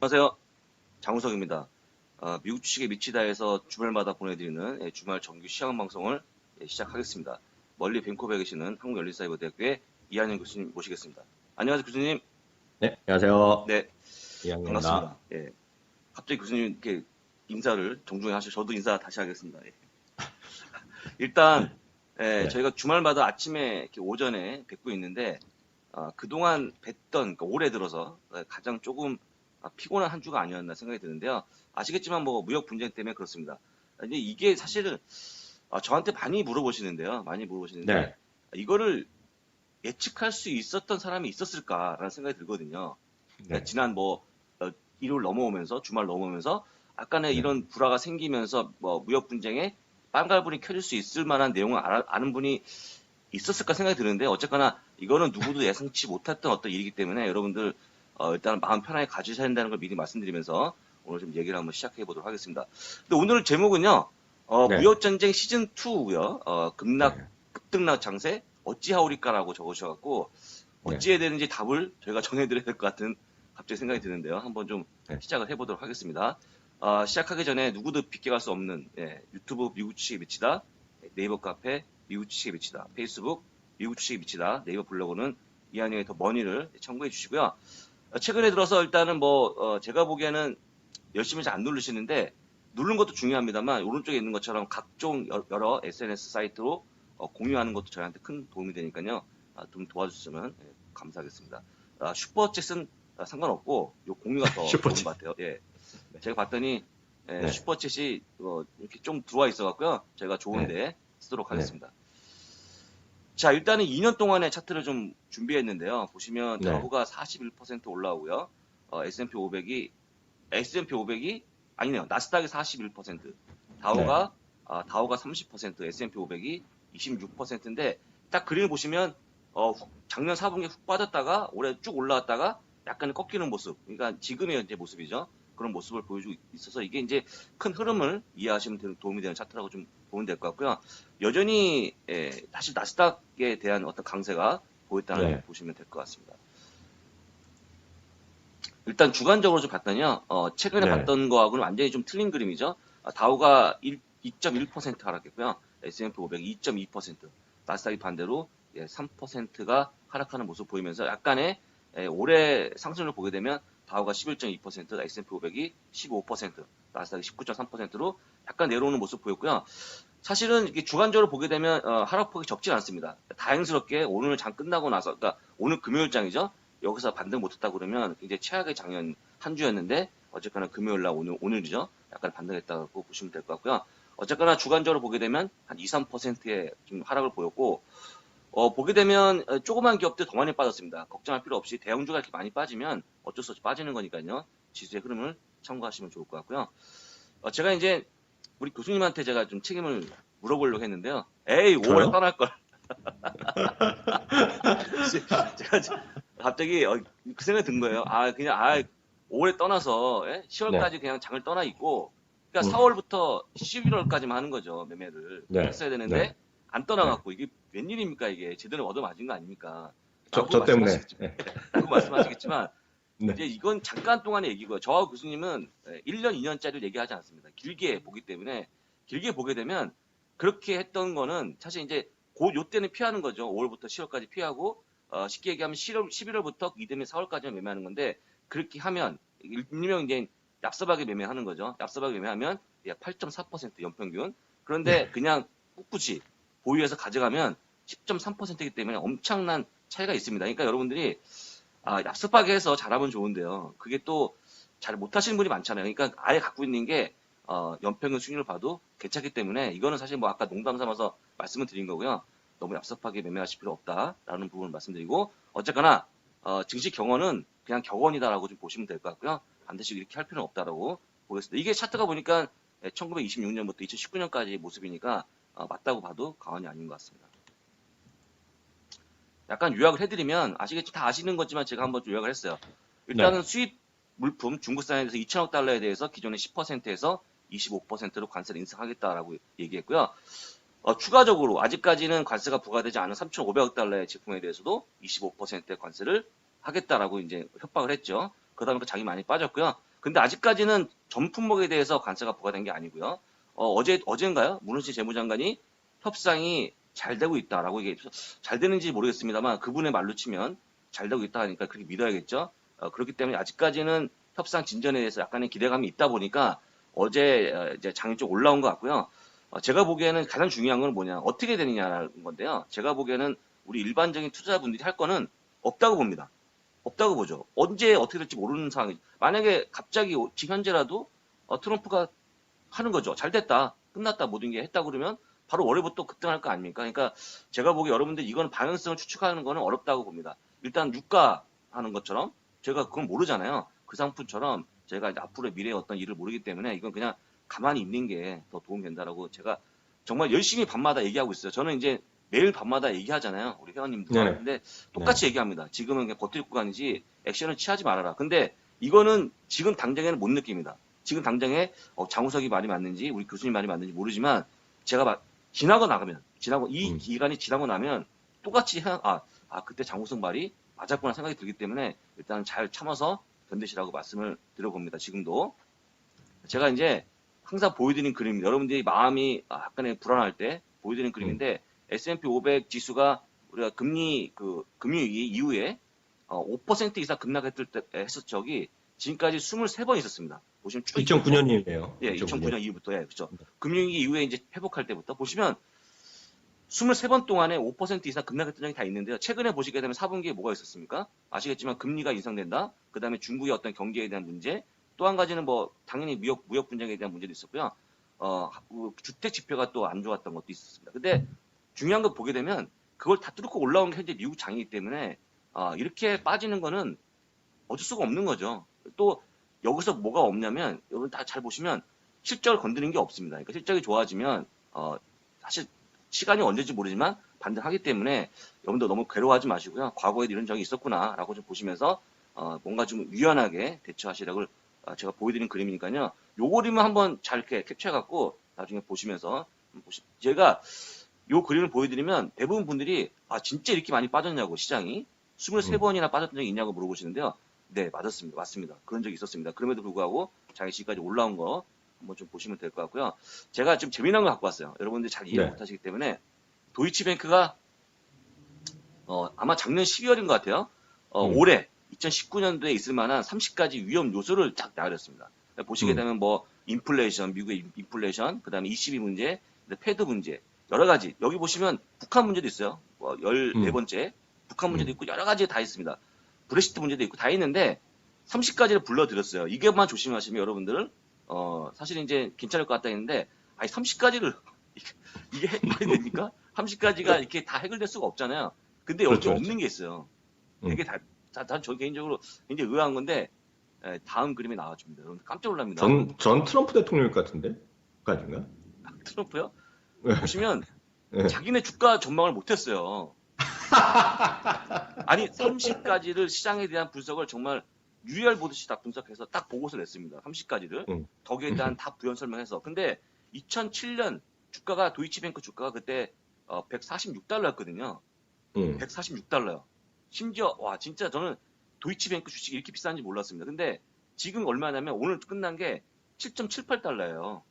안녕하세요. 장우석입니다. 미국 주식에 미치다에서 주말마다 보내드리는 주말 정규 시황 방송을 시작하겠습니다. 멀리 밴쿠버에 계시는 한국열린사이버대학교의 이한영 교수님 모시겠습니다. 안녕하세요, 교수님. 네, 안녕하세요. 네, 이양입니다. 반갑습니다. 갑자기 교수님 이렇게 인사를 정중히 하셔서 저도 인사 다시 하겠습니다. 일단 네, 저희가 주말마다 아침에 이렇게 오전에 뵙고 있는데 그동안 뵀던 그러니까 올해 들어서 가장 조금 피곤한 한 주가 아니었나 생각이 드는데요. 아시겠지만 뭐 무역 분쟁 때문에 그렇습니다. 근데 이게 사실은 저한테 많이 물어보시는데요. 많이 물어보시는데 네, 이거를 예측할 수 있었던 사람이 있었을까라는 생각이 들거든요. 그러니까 네, 지난 일요일 넘어오면서 주말 넘어오면서 약간의 네, 이런 불화가 생기면서 뭐 무역 분쟁에 빨간불이 켜질 수 있을 만한 내용을 아는 분이 있었을까 생각이 드는데 어쨌거나 이거는 누구도 예상치 못했던 어떤 일이기 때문에 여러분들 일단 마음 편하게 가지셔야 한다는 걸 미리 말씀드리면서 오늘 좀 얘기를 한번 시작해 보도록 하겠습니다. 근데 오늘 제목은요, 네, 무역전쟁 시즌 2고요. 네, 급등락 장세 어찌하오리까라고 적으셔갖고 네, 어찌해야 되는지 답을 저희가 정해드려야 될 것 같은 갑자기 생각이 드는데요. 한번 좀 네, 시작을 해보도록 하겠습니다. 시작하기 전에 누구도 빗겨갈 수 없는 유튜브 미국 주식에 미치다, 네이버 카페 미국 주식에 미치다, 페이스북 미국 주식에 미치다, 네이버 블로그는 이한영의 더 머니를 참고해 주시고요. 최근에 들어서 일단은 제가 보기에는 열심히 잘 안 누르시는데 누른 것도 중요합니다만 오른쪽에 있는 것처럼 각종 여러 SNS 사이트로 공유하는 것도 저희한테 큰 도움이 되니까요. 좀 도와주시면 감사하겠습니다. 슈퍼챗은 상관없고 요 공유가 더 좋은 슈퍼챗. 것 같아요. 제가 봤더니 네, 슈퍼챗이 이렇게 좀 들어와 있어갖고요. 제가 네, 좋은데 쓰도록 네, 하겠습니다. 자, 일단은 2년 동안의 차트를 좀 준비했는데요. 보시면 네, 다우가 41% 올라오고요. S&P 500이 S&P 500이 아니네요. 나스닥이 41%, 네, 다우가 30%, S&P 500이 26%인데 딱 그림을 보시면 작년 4분기 훅 빠졌다가 올해 쭉 올라왔다가 약간 꺾이는 모습. 그러니까 지금의 현재 모습이죠. 그런 모습을 보여주고 있어서 이게 이제 큰 흐름을 이해하시면 도움이 되는 차트라고 좀 보면 될 것 같고요. 여전히 다시 나스닥에 대한 어떤 강세가 보였다는 점 네, 보시면 될 것 같습니다. 일단 주관적으로 좀 봤더니요, 최근에 네, 봤던 거하고는 완전히 좀 틀린 그림이죠. 다우가 2.1% 하락했고요. S&P 500이 2.2%, 나스닥이 반대로 3%가 하락하는 모습 보이면서 약간의 올해 상승을 보게 되면 다우가 11.2%, S&P 500이 15%, 나스닥이 19.3%로 약간 내려오는 모습 보였고요. 사실은 이게 주관적으로 보게 되면 하락폭이 적진 않습니다. 다행스럽게 오늘 장 끝나고 나서, 그러니까 오늘 금요일장이죠. 여기서 반등 못했다 그러면 굉장히 최악의 작년 한 주였는데 어쨌거나 금요일 날 오늘이죠. 약간 반등했다고 보시면 될 것 같고요. 어쨌거나 주관적으로 보게 되면 한 2, 3%의 좀 하락을 보였고 보게 되면 조그만 기업들 더 많이 빠졌습니다. 걱정할 필요 없이 대형주가 이렇게 많이 빠지면 어쩔 수 없이 빠지는 거니까요. 지수의 흐름을 참고하시면 좋을 것 같고요. 제가 이제 우리 교수님한테 제가 좀 책임을 물어보려고 했는데요. 에이, 5월에 저요? 떠날 걸. 제가 갑자기 그 생각이 든 거예요. 그냥 5월에 떠나서 10월까지 네, 그냥 장을 떠나 있고, 그러니까 음, 4월부터 11월까지만 하는 거죠. 매매를 네, 했어야 네, 되는데 안 네, 떠나갖고 이게 웬일입니까 이게 제대로 얻어맞은 거 아닙니까? 라고 저 때문에, 말씀하시겠지만, 네, 라고 말씀하시겠지만 네, 이제 이건 잠깐 동안의 얘기고요. 저와 교수님은 1년, 2년짜리를 얘기하지 않습니다. 길게 보기 때문에 길게 보게 되면 그렇게 했던 거는 사실 이제 요때는 피하는 거죠. 5월부터 10월까지 피하고 쉽게 얘기하면 11월부터 이듬해 4월까지만 매매하는 건데 그렇게 하면 일명 이제 얍삽하게 매매하는 거죠. 얍삽하게 매매하면 8.4% 연평균. 그런데 그냥 꿋꿋이 보유해서 가져가면 10.3%이기 때문에 엄청난 차이가 있습니다. 그러니까 여러분들이 얍삽하게 해서 잘하면 좋은데요. 그게 또 잘 못하시는 분이 많잖아요. 그러니까 아예 갖고 있는 게 연평균 수익률을 봐도 괜찮기 때문에 이거는 사실 뭐 아까 농담 삼아서 말씀을 드린 거고요. 너무 얍삽하게 매매하실 필요 없다라는 부분을 말씀드리고 어쨌거나 증시 경원은 그냥 격언이다라고 좀 보시면 될 것 같고요. 반드시 이렇게 할 필요는 없다라고 보겠습니다. 이게 차트가 보니까 1926년부터 2019년까지 모습이니까 맞다고 봐도 과언이 아닌 것 같습니다. 약간 요약을 해드리면 아시겠지 다 아시는 거지만 제가 한번 좀 요약을 했어요. 네, 일단은 수입 물품 중국산에 대해서 2천억 달러에 대해서 기존의 10%에서 25%로 관세를 인상하겠다라고 얘기했고요. 추가적으로 아직까지는 관세가 부과되지 않은 3,500억 달러의 제품에 대해서도 25%의 관세를 하겠다라고 이제 협박을 했죠. 그러다 보니까 장이 많이 빠졌고요. 근데 아직까지는 전 품목에 대해서 관세가 부과된 게 아니고요. 어제인가요? 문호식 재무장관이 협상이 잘 되고 있다라고 얘기해서 잘 되는지 모르겠습니다만 그분의 말로 치면 잘 되고 있다 하니까 그렇게 믿어야겠죠. 그렇기 때문에 아직까지는 협상 진전에 대해서 약간의 기대감이 있다 보니까 어제 이제 장이 좀 올라온 것 같고요. 제가 보기에는 가장 중요한 건 뭐냐, 어떻게 되느냐라는 건데요. 제가 보기에는 우리 일반적인 투자자분들이 할 거는 없다고 봅니다. 없다고 보죠. 언제 어떻게 될지 모르는 상황이. 만약에 갑자기 지금 현재라도 트럼프가 하는 거죠. 잘 됐다, 끝났다, 모든 게 했다 그러면 바로 월요일부터 급등할 거 아닙니까? 그러니까 제가 보기에 여러분들 이거는 방향성을 추측하는 거는 어렵다고 봅니다. 일단 유가 하는 것처럼 제가 그건 모르잖아요. 그 상품처럼 제가 이제 앞으로의 미래의 어떤 일을 모르기 때문에 이건 그냥 가만히 있는 게 더 도움이 된다라고 제가 정말 열심히 밤마다 얘기하고 있어요. 저는 이제 매일 밤마다 얘기하잖아요. 우리 회원님들. 네네. 근데 똑같이 얘기합니다. 지금은 그냥 버틸 구간이지 액션을 취하지 말아라. 근데 이거는 지금 당장에는 못 느낍니다. 지금 당장에 장우석이 말이 맞는지 우리 교수님 말이 맞는지 모르지만 제가 지나고 나가면 이 기간이 지나고 나면 똑같이 그때 장우석 말이 맞았구나 생각이 들기 때문에 일단 잘 참아서 견디시라고 말씀을 드려봅니다. 지금도 제가 이제 항상 보여드리는 그림입니다. 여러분들이 마음이 약간의 불안할 때 보여드리는 그림인데 S&P 500 지수가 우리가 금융위기 이후에 5% 이상 급락했을 때 했을 적이 지금까지 23번 있었습니다. 보시면 쭉 2009년이에요. 예, 2009년 이후부터, 예, 그렇죠. 금융위기 이후에 이제 회복할 때부터 보시면 23번 동안에 5% 이상 급락했던 적이 다 있는데요. 최근에 보시게 되면 4분기에 뭐가 있었습니까? 아시겠지만 금리가 인상된다. 그 다음에 중국의 어떤 경기에 대한 문제. 또 한 가지는 뭐 당연히 무역 분쟁에 대한 문제도 있었고요. 주택 지표가 또 안 좋았던 것도 있었습니다. 근데 중요한 거 보게 되면 그걸 다 뚫고 올라온 게 현재 미국 장이기 때문에 이렇게 빠지는 거는 어쩔 수가 없는 거죠. 또 여기서 뭐가 없냐면 여러분 다 잘 보시면 실적을 건드리는 게 없습니다. 그러니까 실적이 좋아지면 사실 시간이 언제인지 모르지만 반등하기 때문에 여러분도 너무 괴로워하지 마시고요. 과거에 이런 적이 있었구나라고 좀 보시면서 뭔가 좀 유연하게 대처하시라고 제가 보여드린 그림이니까요. 요 그림을 한번 잘 이렇게 캡처해갖고 나중에 보시면서 제가 요 그림을 보여드리면 대부분 분들이 진짜 이렇게 많이 빠졌냐고 시장이 23번이나 빠졌던 적이 있냐고 물어보시는데요. 네, 맞습니다. 그런 적이 있었습니다. 그럼에도 불구하고 자기 지금까지 올라온 거 한번 좀 보시면 될 것 같고요. 제가 좀 재미난 거 갖고 왔어요. 여러분들이 잘 이해 못 하시기 때문에 도이치뱅크가 아마 작년 12월인 것 같아요. 올해 2019년도에 있을 만한 30가지 위험 요소를 쫙 나열했습니다. 보시게 되면 뭐 인플레이션, 미국의 인플레이션, 그다음에 ECB 문제, 패드 문제, 여러 가지. 여기 보시면 북한 문제도 있어요. 14번째 북한 문제도 있고 여러 가지 다 있습니다. 브렉시트 문제도 있고 다 있는데 30가지를 불러드렸어요. 이게만 조심하시면 여러분들 사실 이제 괜찮을 것 같다 했는데 30가지를 이게 말이 됩니까? 30가지가 이렇게 다 해결될 수가 없잖아요. 근데 여기 그렇죠, 없는 게 있어요. 되게 저 개인적으로 굉장히 의아한 건데 다음 그림에 나와줍니다. 여러분 깜짝 놀랍니다. 전 트럼프 대통령 같은데? 까지인가? 트럼프요? 네. 보시면 네. 자기네 주가 전망을 못했어요. 아니 30가지를 시장에 대한 분석을 정말 유혈 보듯이 딱 분석해서 딱 보고서를 냈습니다. 30가지를 거기에 대한 다 부연 설명해서. 근데 2007년 주가가 도이치뱅크 주가가 그때 146달러였거든요. 146달러요. 심지어 진짜 저는 도이치뱅크 주식이 이렇게 비싼지 몰랐습니다. 근데 지금 얼마냐면 오늘 끝난 게 7.78달러예요.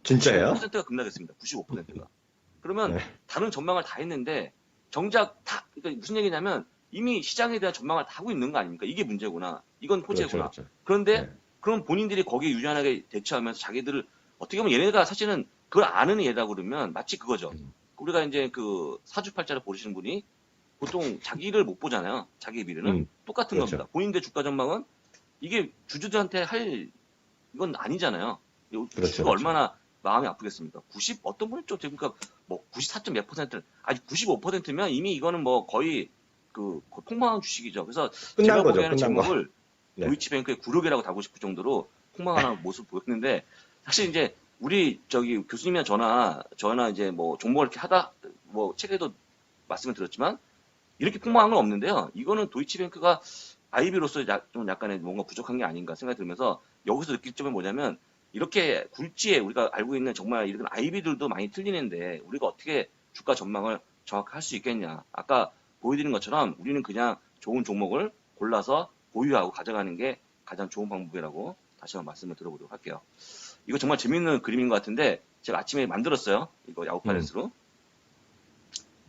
진짜예요? 95%가 급락했습니다. 95%가. 그러면 네. 다른 전망을 다 했는데 정작 그러니까 무슨 얘기냐면 이미 시장에 대한 전망을 다 하고 있는 거 아닙니까? 이게 문제구나. 이건 호재구나. 그렇죠. 그런데 네. 그럼 본인들이 거기에 유연하게 대처하면서 자기들을 어떻게 보면 얘네가 사실은 그걸 아는 얘다 그러면 마치 그거죠. 우리가 이제 그 사주팔자를 보시는 분이 보통 자기를 못 보잖아요. 자기의 미래는. 똑같은 그렇죠. 겁니다. 본인들 주가 전망은 이게 주주들한테 할 이건 아니잖아요. 주주가 얼마나 마음이 아프겠습니까? 어떤 분이 좀 그러니까 뭐 94점 몇 %를 아직 95%면 이미 이거는 뭐 거의 그 폭망한 주식이죠. 그래서 제가 보기에는 제목을 도이치뱅크의 굴욕이라고 달고 싶을 정도로 폭망하는 모습을 보였는데 사실 이제 우리 저기 교수님이나 저나 이제 뭐 종목을 이렇게 하다 뭐 책에도 말씀을 드렸지만 이렇게 폭망한 건 없는데요. 이거는 도이치뱅크가 IB로서 좀 약간의 뭔가 부족한 게 아닌가 생각이 들면서 여기서 느낄 점은 뭐냐면 이렇게 굴지에 우리가 알고 있는 정말 이런 IB들도 많이 틀리는데 우리가 어떻게 주가 전망을 정확히 할 수 있겠냐. 아까 보여드린 것처럼 우리는 그냥 좋은 종목을 골라서 보유하고 가져가는 게 가장 좋은 방법이라고 다시 한번 말씀을 드려보도록 할게요. 이거 정말 재밌는 그림인 것 같은데 제가 아침에 만들었어요. 이거 야구 파렌스로.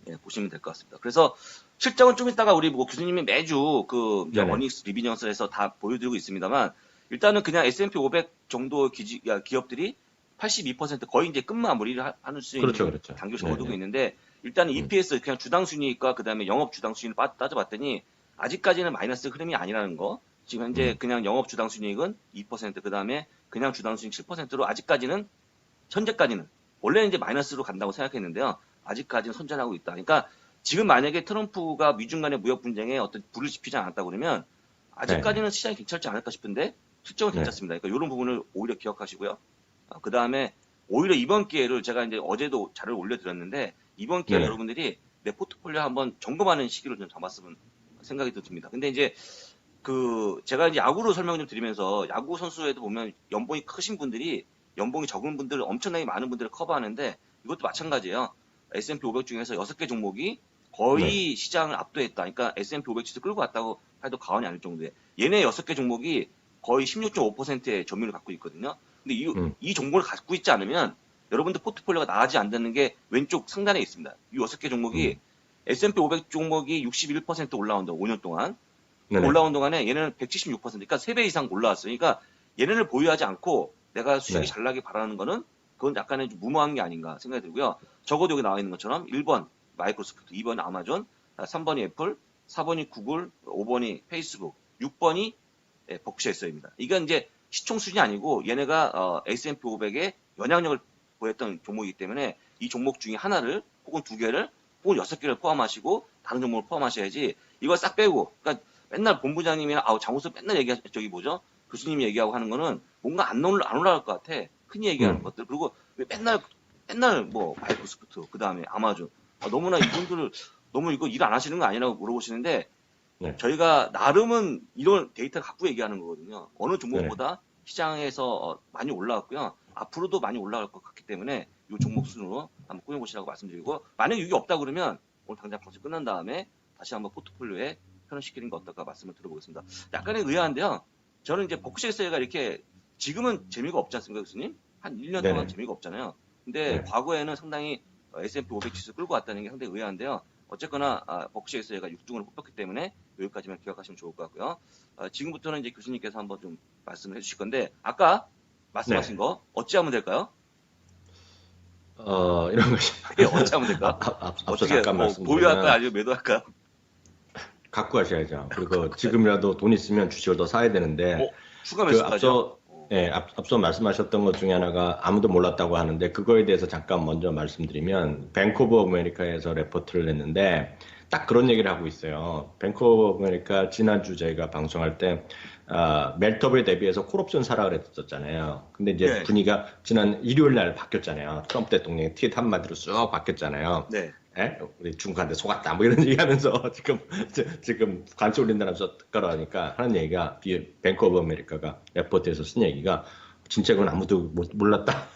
예, 보시면 될 것 같습니다. 그래서 실적은 좀 이따가 우리 뭐 교수님이 매주 그 이제 네네. 어닝스 리비전스에서 다 보여드리고 있습니다만 일단은 그냥 S&P 500 정도 기업들이 82% 거의 이제 끝마무리를 하는 수 있는 그렇죠, 그렇죠. 단계를 네네. 접어들고 있는데 일단은 EPS 그냥 주당 순이익과 그다음에 영업 주당 순이익을 따져봤더니 아직까지는 마이너스 흐름이 아니라는 거. 지금 현재 그냥 영업 주당 순이익은 2% 그다음에 그냥 주당 순이익 7%로 아직까지는 현재까지는 원래는 이제 마이너스로 간다고 생각했는데요. 아직까지는 선전하고 있다. 그러니까 지금 만약에 트럼프가 미중 간의 무역 분쟁에 어떤 불을 지피지 않았다 그러면 아직까지는 시장이 괜찮지 않을까 싶은데 실적은 네. 괜찮습니다. 그러니까 이런 부분을 오히려 기억하시고요. 그 다음에 오히려 이번 기회를 제가 이제 어제도 자료를 올려드렸는데 이번 기회에 네. 여러분들이 내 포트폴리오 한번 점검하는 시기를 좀 잡았으면 생각이 듭니다. 근데 이제 그 제가 이제 야구로 설명 좀 드리면서 야구 선수에도 보면 연봉이 크신 분들이 연봉이 적은 분들 엄청나게 많은 분들을 커버하는데 이것도 마찬가지예요. S&P 500 중에서 6개 종목이 거의 시장을 압도했다. 그러니까 S&P 500 지수 끌고 왔다고 해도 과언이 아닐 정도에 얘네 6개 종목이 거의 16.5%의 점유율을 갖고 있거든요. 근데 이 종목을 갖고 있지 않으면 여러분들 포트폴리오가 나아지지 않는 게 왼쪽 상단에 있습니다. 이 6개 종목이 S&P 500 종목이 61% 올라온다. 5년 동안. 네네. 올라온 동안에 얘네는 176%, 그러니까 3배 이상 올라왔어요. 그러니까 얘네를 보유하지 않고 내가 수익이 네. 잘 나길 바라는 거는 그건 약간의 좀 무모한 게 아닌가 생각이 들고요. 적어도 여기 나와 있는 것처럼 1번 마이크로소프트, 2번 아마존, 3번이 애플, 4번이 구글, 5번이 페이스북, 6번이 버크셔에서입니다. 이건 이제 시총 순이 아니고 얘네가 S&P 500의 영향력을 보였던 종목이기 때문에 이 종목 중에 하나를 혹은 두 개를 혹은 6개를 포함하시고 다른 종목을 포함하셔야지 이걸 싹 빼고 그러니까 맨날 본부장님이나 장우수 맨날 저기 뭐죠? 교수님이 얘기하고 하는 거는 뭔가 안 올라갈 것 같아. 흔히 얘기하는 것들. 그리고 왜 맨날 뭐 마이크로소프트, 그 다음에 아마존. 너무나 이분들 너무 이거 일 안 하시는 거 아니라고 물어보시는데 네. 저희가 나름은 이런 데이터를 갖고 얘기하는 거거든요. 어느 종목보다 시장에서 많이 올라왔고요. 앞으로도 많이 올라갈 것 같기 때문에 이 종목 순으로 한번 꾸며보시라고 말씀드리고 만약에 이게 없다 그러면 오늘 당장 방송 끝난 다음에 다시 한번 포트폴리오에 편입시키는 거 어떨까 말씀을 들어보겠습니다. 약간의 의아한데요. 저는 이제 버크셔에서가 이렇게 지금은 재미가 없지 않습니까, 교수님? 한 1년 동안 네네. 재미가 없잖아요. 근데 네. 과거에는 상당히 S&P 500 지수 끌고 왔다는 게 상당히 의아한데요. 어쨌거나 버크셔에서가 6등으로 뽑혔기 때문에 여기까지만 기억하시면 좋을 것 같고요. 지금부터는 이제 교수님께서 한번 좀 말씀을 해주실 건데 아까 말씀하신 거 어찌하면 될까요? 이런 것이. 예, 어찌하면 될까요? 앞서 어떻게 잠깐 말씀드리면 보유할까요? 아니면 매도할까요? 갖고 가셔야죠. 그리고 지금이라도 돈 있으면 주식을 더 사야 되는데 추가 그 매수까지요? 앞서 말씀하셨던 것 중에 하나가 아무도 몰랐다고 하는데 그거에 대해서 잠깐 먼저 말씀드리면 뱅크 오브 아메리카에서 레포트를 냈는데 딱 그런 얘기를 하고 있어요. 뱅크 오브 아메리카 지난주 저희가 방송할 때 멜터브에 대비해서 콜옵션 사라 그랬었잖아요. 근데 이제 네. 분위기가 지난 일요일 날 바뀌었잖아요. 트럼프 대통령이 트윗 한마디로 쑥 바뀌었잖아요. 네. 우리 중국한테 속았다 뭐 이런 얘기하면서 지금 관세 올린다면서 그러니까 하는 얘기가 뱅크 오브 아메리카가 레포트에서 쓴 얘기가 진짜 그건 아무도 몰랐다.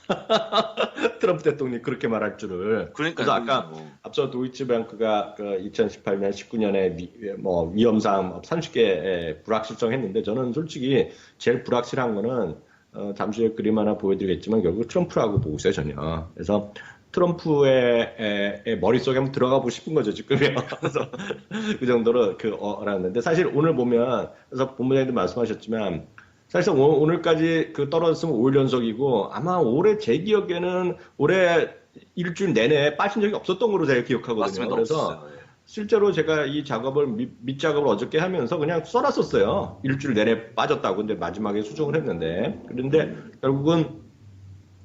트럼프 대통령이 그렇게 말할 줄을. 그러니까요. 그래서 아까 앞서 도이치뱅크가 그 2018년, 19년에 뭐 위험상 30개 불확실성했는데 저는 솔직히 제일 불확실한 거는 잠시 후에 그림 하나 보여드리겠지만 결국 트럼프라고 보고 있어요 전혀. 그래서 트럼프의 머릿속에 한번 들어가 보고 싶은 거죠, 지금요. 그래서 그 정도로 알았는데, 사실 오늘 보면, 그래서 본부장님도 말씀하셨지만, 사실상 오늘까지 떨어졌으면 5일 연속이고, 아마 올해 제 기억에는 올해 일주일 내내 빠진 적이 없었던 걸로 제가 기억하거든요. 맞습니다. 그래서 없었어요. 실제로 제가 이 작업을, 밑작업을 어저께 하면서 그냥 써놨었어요. 일주일 내내 빠졌다고. 근데 마지막에 수정을 했는데, 그런데 결국은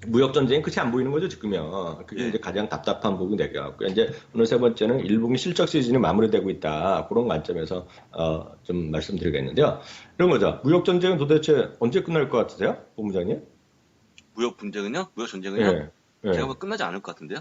무역 전쟁이 끝이 안 보이는 거죠 지금요. 그게 이제 가장 답답한 부분이 되겠고 이제 오늘 세 번째는 1분기 실적 시즌이 마무리되고 있다 그런 관점에서 좀 말씀드리겠는데요. 이런 거죠. 무역 전쟁은 도대체 언제 끝날 것 같으세요, 본부장님? 무역 분쟁은요? 무역 전쟁은요? 네. 제가 보면 끝나지 않을 것 같은데요.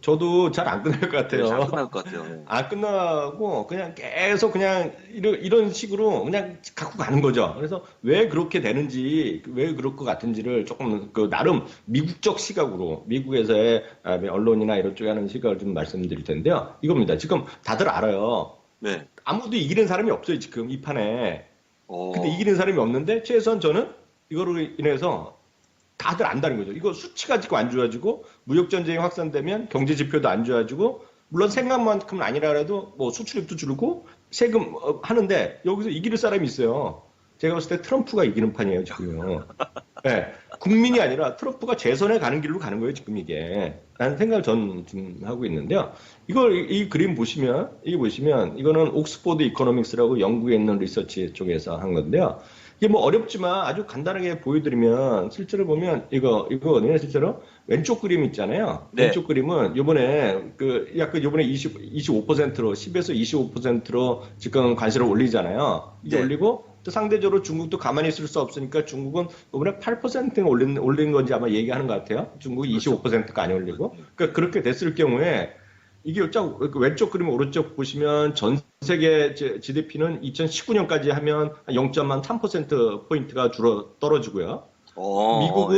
저도 잘 안 끝날 것 같아요. 잘 안 끝날 것 같아요. 안 끝나고 그냥 계속 그냥 이런 식으로 그냥 갖고 가는 거죠. 그래서 왜 그렇게 되는지, 왜 그럴 것 같은지를 조금 나름 미국적 시각으로 미국에서의 언론이나 이런 쪽에 하는 시각을 좀 말씀드릴 텐데요. 이겁니다. 지금 다들 알아요. 네. 아무도 이기는 사람이 없어요 지금 이 판에. 근데 이기는 사람이 없는데 최소한 저는 이거로 인해서 다들 안다는 거죠. 이거 수치가 지금 안 좋아지고 무역 전쟁이 확산되면 경제 지표도 안 좋아지고 물론 생각만큼은 아니라 해도 뭐 수출입도 줄고 세금 하는데 여기서 이길 사람이 있어요. 제가 봤을 때 트럼프가 이기는 판이에요, 지금요. 네, 국민이 아니라 트럼프가 재선에 가는 길로 가는 거예요, 지금 이게. 라는 생각을 전 지금 하고 있는데요. 이 그림 보시면, 이거는 옥스포드 이코노믹스라고 영국에 있는 리서치 쪽에서 한 건데요. 이게 뭐 어렵지만 아주 간단하게 보여드리면 실제로 보면 이거거든요, 실제로. 왼쪽 그림 있잖아요. 네. 왼쪽 그림은 요번에 약간 요번에 25%로 10에서 25%로 지금 관세를 올리잖아요. 이게 네. 올리고 또 상대적으로 중국도 가만히 있을 수 없으니까 중국은 이번에 8% 올린 건지 아마 얘기하는 것 같아요. 중국이 그렇죠. 25%가 안 올리고. 그러니까 그렇게 됐을 경우에 이게 왼쪽 그림 오른쪽 보시면 전 세계 GDP는 2019년까지 하면 0.3%포인트가 줄어 떨어지고요. 미국도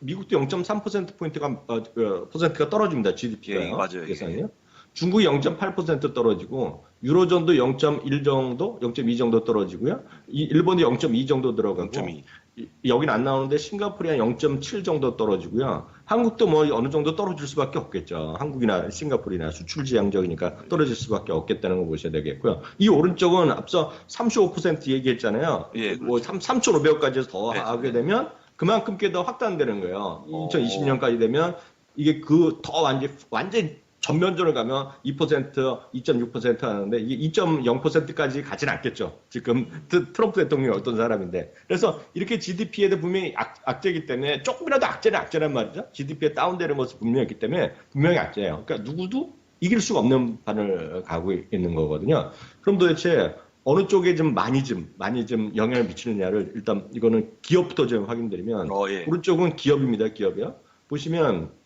0.3%포인트가 퍼센트가 떨어집니다. GDP가. 예, 맞아요. 예상이요. 중국이 0.8% 떨어지고 유로존도 0.1 정도, 0.2 정도 떨어지고요. 일본도 0.2 정도 들어가고 0.2. 여긴 안 나오는데 싱가포르이 한 0.7 정도 떨어지고요. 한국도 뭐 어느 정도 떨어질 수밖에 없겠죠. 한국이나 싱가포르나 수출 지향적이니까 떨어질 수밖에 없겠다는 거 보셔야 되겠고요. 이 오른쪽은 앞서 35% 얘기했잖아요. 예, 뭐 그렇죠. 3,500까지 더 네, 하게 네. 되면 그만큼 더 확단되는 거예요. 2020년까지 되면 이게 더 완전 전면전을 가면 2%, 2.6% 하는데 이게 2.0%까지 가진 않겠죠. 지금 트럼프 대통령이 어떤 사람인데. 그래서 이렇게 GDP에도 분명히 악재이기 때문에 조금이라도 악재란 말이죠. GDP에 다운되는 모습 분명히 있기 때문에 분명히 악재예요. 그러니까 누구도 이길 수가 없는 판을 가고 있는 거거든요. 그럼 도대체 어느 쪽에 많이 영향을 미치느냐를 일단 이거는 기업부터 좀 확인드리면 예. 오른쪽은 기업입니다. 기업이요. 보시면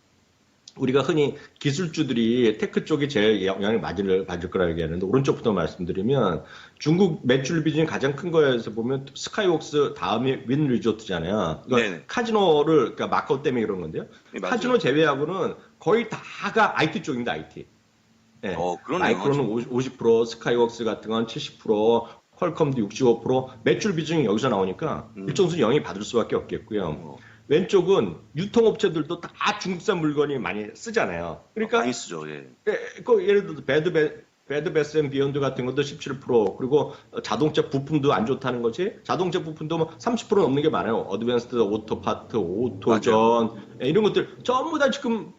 우리가 흔히 기술주들이 테크 쪽이 제일 영향을 받을 거라고 얘기하는데 오른쪽부터 말씀드리면 중국 매출 비중이 가장 큰 거에서 보면 스카이웍스 다음에 윈 리조트잖아요. 그러니까 카지노를 그러니까 마카오 때문에 그런 건데요. 네, 카지노 제외하고는 거의 다가 IT 쪽입니다. IT. 네. 그러네요. 마이크로는 50%, 스카이웍스 같은 건 70%, 퀄컴도 65% 매출 비중이 여기서 나오니까 일정 수준 영향이 받을 수밖에 없겠고요. 왼쪽은 유통업체들도 다 중국산 물건이 많이 쓰잖아요. 그러니까 많이 쓰죠. 예. 예를 들어서 배드 베스 앤 비욘드 같은 것도 17% 그리고 자동차 부품도 안 좋다는 거지. 자동차 부품도 30% 넘는 게 많아요. 어드밴스드 오토파트, 오토전 이런 것들 전부 다 지금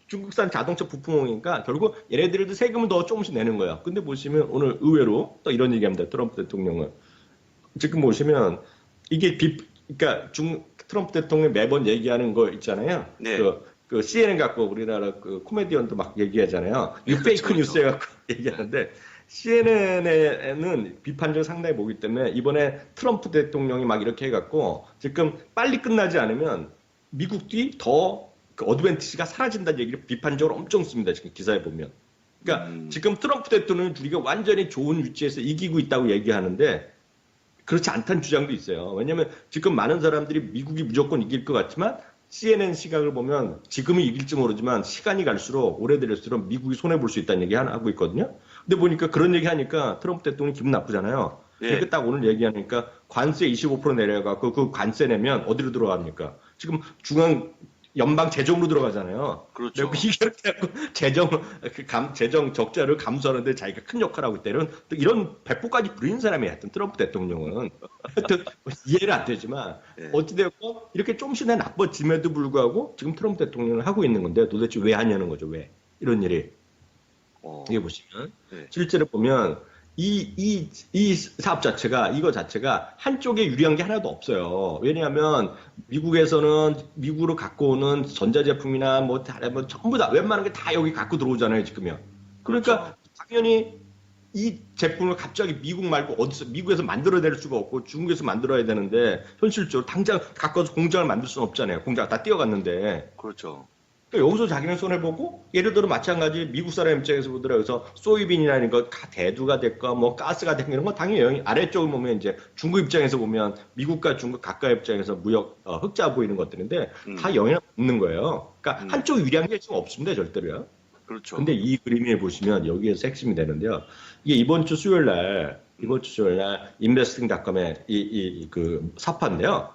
중국산 자동차 부품이니까 결국 얘네들도 세금은 더 조금씩 내는 거예요. 근데 보시면 오늘 의외로 또 이런 얘기합니다. 트럼프 대통령은 지금 보시면 이게 그러니까 트럼프 대통령이 매번 얘기하는 거 있잖아요. 네. 그 CNN 갖고 우리나라 그 코미디언도 막 얘기하잖아요. 이 페이크 뉴스에 갖고 얘기하는데 CNN에는 비판적 상당히 보기 때문에 이번에 트럼프 대통령이 막 이렇게 해갖고 지금 빨리 끝나지 않으면 미국이 더 그 어드밴티지가 사라진다는 얘기를 비판적으로 엄청 씁니다. 지금 기사에 보면. 그러니까 지금 트럼프 대통령은 우리가 완전히 좋은 위치에서 이기고 있다고 얘기하는데 그렇지 않다는 주장도 있어요. 왜냐하면 지금 많은 사람들이 미국이 무조건 이길 것 같지만 CNN 시각을 보면 지금은 이길지 모르지만 시간이 갈수록 오래될수록 미국이 손해볼 수 있다는 얘기 하고 있거든요. 근데 보니까 그런 얘기 하니까 트럼프 대통령이 기분 나쁘잖아요. 그러니까 딱 오늘 얘기하니까 관세 25% 내려가고 그 관세 내면 어디로 들어갑니까? 지금 연방 재정으로 들어가잖아요. 그렇죠. 이게 재정 적자를 감수하는데 자기가 큰 역할을 하고 있다는 또 이런 백보까지 부리는 사람이 하여튼 트럼프 대통령은 하여튼 이해는 안 되지만 어찌되었건 이렇게 조금씩 나빠짐에도 불구하고 지금 트럼프 대통령은 하고 있는 건데 도대체 왜 하냐는 거죠. 왜 이런 일이. 이게 보시면 실제로 보면 이 사업 자체가 이거 자체가 한쪽에 유리한 게 하나도 없어요. 왜냐하면 미국에서는 미국으로 갖고 오는 전자제품이나 뭐 전부 다 웬만한 게 다 여기 갖고 들어오잖아요, 지금요. 그러니까 당연히 이 제품을 갑자기 미국 말고 미국에서 만들어낼 수가 없고 중국에서 만들어야 되는데 현실적으로 당장 갖고 와서 공장을 만들 수는 없잖아요. 공장 다 뛰어갔는데. 그렇죠. 그러니까 여기서 자기는 손해보고 예를 들어 마찬가지 미국 사람 입장에서 보더라도 여기서 소이빈이라는 거 대두가 될까 뭐 가스가 될까 이런 거 당연히 아래쪽을 보면 이제 중국 입장에서 보면 미국과 중국 각각 입장에서 무역 흑자 보이는 것들인데 다 영향을 받는 거예요. 그러니까 한쪽 유리한 게 지금 없습니다 절대로요. 그렇죠. 근데 이 그림에 보시면 여기에서 핵심이 되는데요. 이게 이번 주 수요일 날 이번 주 주말 날 인베스팅닷컴의 그 사파인데요.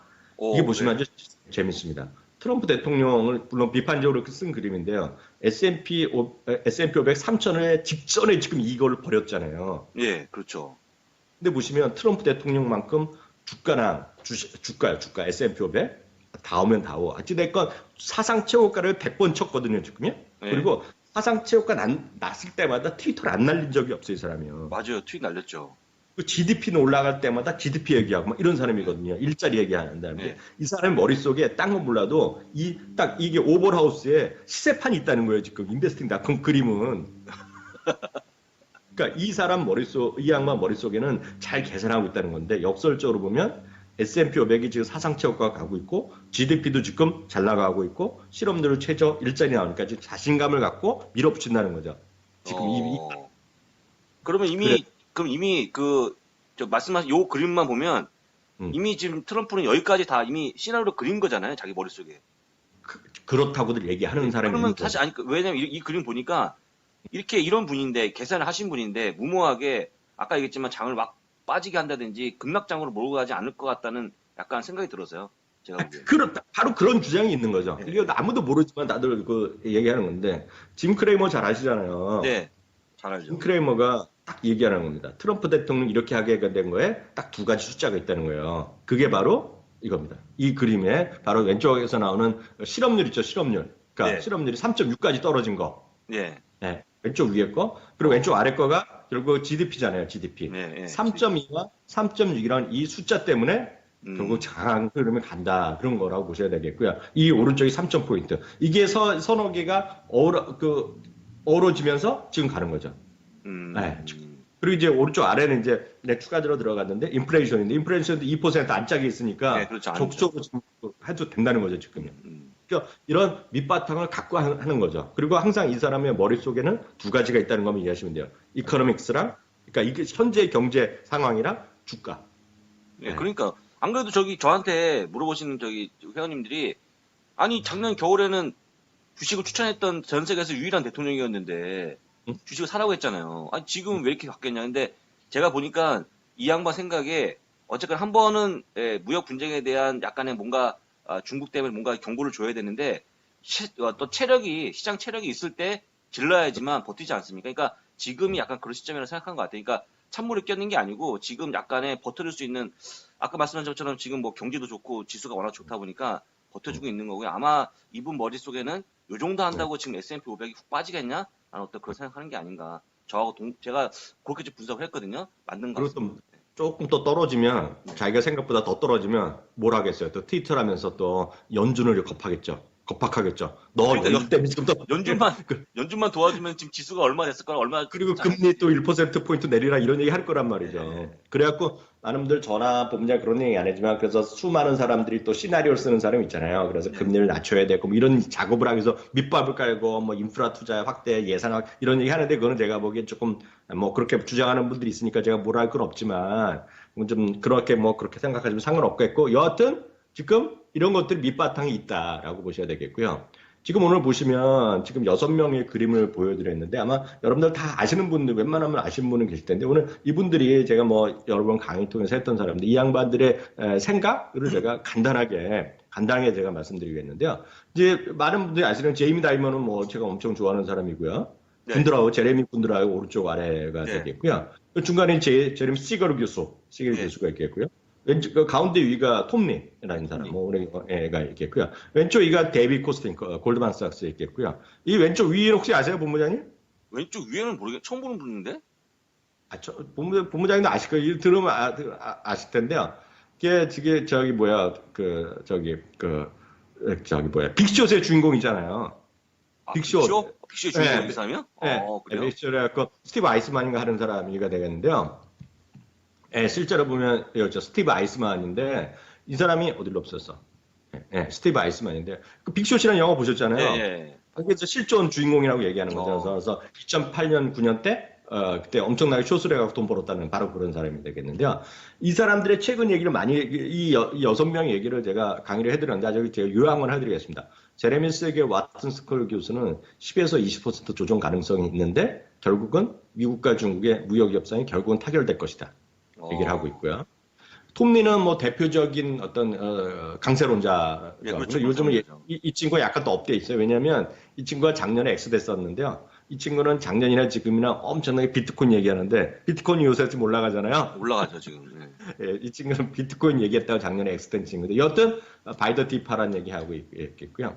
이게 오, 보시면 네. 아주 재밌습니다. 트럼프 대통령을 물론 비판적으로 쓴 그림인데요. S&P 500 3,000회 직전에 지금 이거를 버렸잖아요. 예, 그렇죠. 근데 보시면 트럼프 대통령만큼 주가 S&P 500 다 오면 다 오. 어찌됐건 사상 최고가를 100번 쳤거든요, 지금요. 예, 그리고 사상 최고가 났을 때마다 트위터를 안 날린 적이 없어요, 이 사람이요. 맞아요. 트윗 날렸죠. 그 GDP는 올라갈 때마다 GDP 얘기하고 막 이런 사람이거든요. 일자리 얘기하는 다음에 예. 이 사람 머릿속에 딴 건 몰라도 딱 이게 오버하우스에 시세판이 있다는 거예요. 지금 인베스팅닷컴 그림은. 그러니까 이 사람 이 양반 머릿속에는 잘 계산하고 있다는 건데 역설적으로 보면 S&P 500이 지금 사상 최고가 가고 있고 GDP도 지금 잘 나가고 있고 실업률 최저 일자리 나오니까 지금 자신감을 갖고 밀어붙인다는 거죠. 지금 그러면 그래. 그럼 이미 저 말씀하신 요 그림만 보면 이미 지금 트럼프는 여기까지 다 이미 시나리오로 그린 거잖아요. 자기 머릿속에. 그렇다고들 얘기하는 사람이 그러면 있죠. 사실 아니 왜냐면 이 그림 보니까 이런 분인데 계산을 하신 분인데 무모하게 아까 얘기했지만 장을 막 빠지게 한다든지 급락장으로 몰고 가지 않을 것 같다는 약간 생각이 들어서요. 제가 보기에. 그렇다. 바로 그런 주장이 있는 거죠. 네. 이게 아무도 모르지만 다들 그 얘기하는 건데 짐 크레이머 잘 아시잖아요. 네, 잘 알죠. 짐 크레이머가 딱 얘기하는 겁니다. 트럼프 대통령 이렇게 하게 된 거에 딱 두 가지 숫자가 있다는 거예요. 그게 바로 이겁니다. 이 그림에 바로 왼쪽에서 나오는 실업률 있죠, 실업률. 그러니까 네. 실업률이 3.6까지 떨어진 거. 네, 네, 왼쪽 위에 거. 그리고 왼쪽 아래 거가 결국 GDP잖아요, GDP. 네, 네. 3.2와 3.6이라는 이 숫자 때문에 결국 강한 흐름이 간다. 그런 거라고 보셔야 되겠고요. 이 오른쪽이 3.포인트. 이게 서너 개가 어우러지면서 지금 가는 거죠. 네. 그리고 이제 오른쪽 아래는 이제 그냥 추가적으로 들어갔는데 인플레이션인데 인플레이션도 2% 안짝에 있으니까 네, 그렇죠. 적극적으로 지금 해도 된다는 거죠, 지금요. 음, 그러니까 이런 밑바탕을 갖고 하는 거죠. 그리고 항상 이 사람의 머릿속에는 두 가지가 있다는 것만 이해하시면 돼요. 이코노믹스랑 그러니까 이게 현재 경제 상황이랑 주가. 네, 그러니까 안 그래도 저한테 물어보시는 회원님들이 아니 작년 겨울에는 주식을 추천했던 전 세계에서 유일한 대통령이었는데 주식을 사라고 했잖아요. 아니 지금 왜 이렇게 바뀌었냐. 근데 제가 보니까 이 양반 생각에 어쨌건 한 번은 무역 분쟁에 대한 약간의 뭔가 중국 때문에 뭔가 경고를 줘야 되는데 또 시장 체력이 있을 때 질러야지만 버티지 않습니까? 그러니까 지금이 약간 그런 시점이라고 생각한 것 같아요. 그러니까 찬물을 끼얹는 게 아니고 지금 약간의 버텨줄 수 있는 아까 말씀하신 것처럼 지금 뭐 경기도 좋고 지수가 워낙 좋다 보니까 버텨주고 있는 거고요. 아마 이분 머릿속에는 요 정도 한다고 지금 S&P 500이 훅 빠지겠냐? 라는 어떤 그런 생각하는 게 아닌가. 제가 그렇게 좀 분석을 했거든요. 맞는 것 그리고 같습니다. 또 조금 더 떨어지면 자기가 생각보다 더 떨어지면 뭘 하겠어요? 또 트위터를 하면서 또 연준을 겁박하겠죠. 너 그러니까 연준 때문에 지금 또 연준만 도와주면 지금 지수가 얼마 됐을까? 그리고 금리 또 1%포인트 내리라 이런 얘기 할 거란 말이죠. 네. 그래갖고 많은 분들 전화 본부장 그런 얘기 안 했지만 그래서 수많은 사람들이 또 시나리오를 쓰는 사람 있잖아요. 그래서 금리를 낮춰야 되고 뭐 이런 작업을 하면서 밑밥을 깔고 뭐 인프라 투자 확대 예산 이런 얘기 하는데 그거는 제가 보기엔 조금 뭐 그렇게 주장하는 분들이 있으니까 제가 뭐라 할 건 없지만 좀 그렇게 뭐 그렇게 생각하시면 상관없겠고 여하튼 지금 이런 것들이 밑바탕이 있다라고 보셔야 되겠고요. 지금 오늘 보시면 지금 6명의 그림을 보여드렸는데 아마 여러분들 다 아시는 분들 웬만하면 아시는 분은 계실 텐데 오늘 이분들이 제가 뭐 여러 번 강의 통해서 했던 사람들 이 양반들의 생각을 제가 간단하게 제가 말씀드리겠는데요. 이제 많은 분들이 아시는 제이미 다이먼은 뭐 제가 엄청 좋아하는 사람이고요. 네. 군드라우 제레미 군드라우 오른쪽 아래가 네. 되겠고요. 중간에 제레미 시거르 교수가 있겠고요. 왼쪽 가운데 위가 톰리라는 사람, 뭐 우리 애가 있겠고요. 왼쪽 위가 데이비 코스틴 골드만삭스 있겠고요. 이 왼쪽 위에 혹시 아세요, 본부장님? 왼쪽 위에는 처음 보는 분인데? 본부장님도 아실 거예요. 들으면 아실 텐데요. 이게 저기 뭐야 빅숏의 주인공이잖아요. 빅숏. 빅쇼 주인공 네. 이 사람이요? 네, 그래요? 빅숏이라고 스티브 아이스만인가 하는 사람이가 되겠는데요. 예, 실제로 보면 스티브 아이스만인데 이 사람이 어디로 없었어? 스티브 아이스만인데 그 빅숏이라는 영화 보셨잖아요. 예. 그래서 실존 주인공이라고 얘기하는 거죠. 그래서 2008년, 9년 때 그때 엄청나게 숏을 해갖고 돈 벌었다는 바로 그런 사람이 되겠는데요. 이 사람들의 최근 얘기를 이 6명의 얘기를 제가 강의를 해드렸는데 아주 제가 요약을 해드리겠습니다. 제레미 세게 왓슨 스컬 교수는 10에서 20% 조정 가능성이 있는데 결국은 미국과 중국의 무역 협상이 결국은 타결될 것이다. 얘기를 하고 있고요. 톱니는 뭐 대표적인 어떤 강세론자. 예, 그렇죠. 요즘은 강세론자죠. 이 친구가 약간 더 업돼 있어요. 왜냐하면 이 친구가 작년에 엑스됐었는데요. 이 친구는 작년이나 지금이나 엄청나게 비트코인 얘기하는데 비트코인이 요새 좀 올라가잖아요. 올라가죠, 지금. 예. 예, 이 친구는 비트코인 얘기했다가 작년에 엑스된 친구인데 여튼 바이더 딥하라는 얘기하고 있겠고요.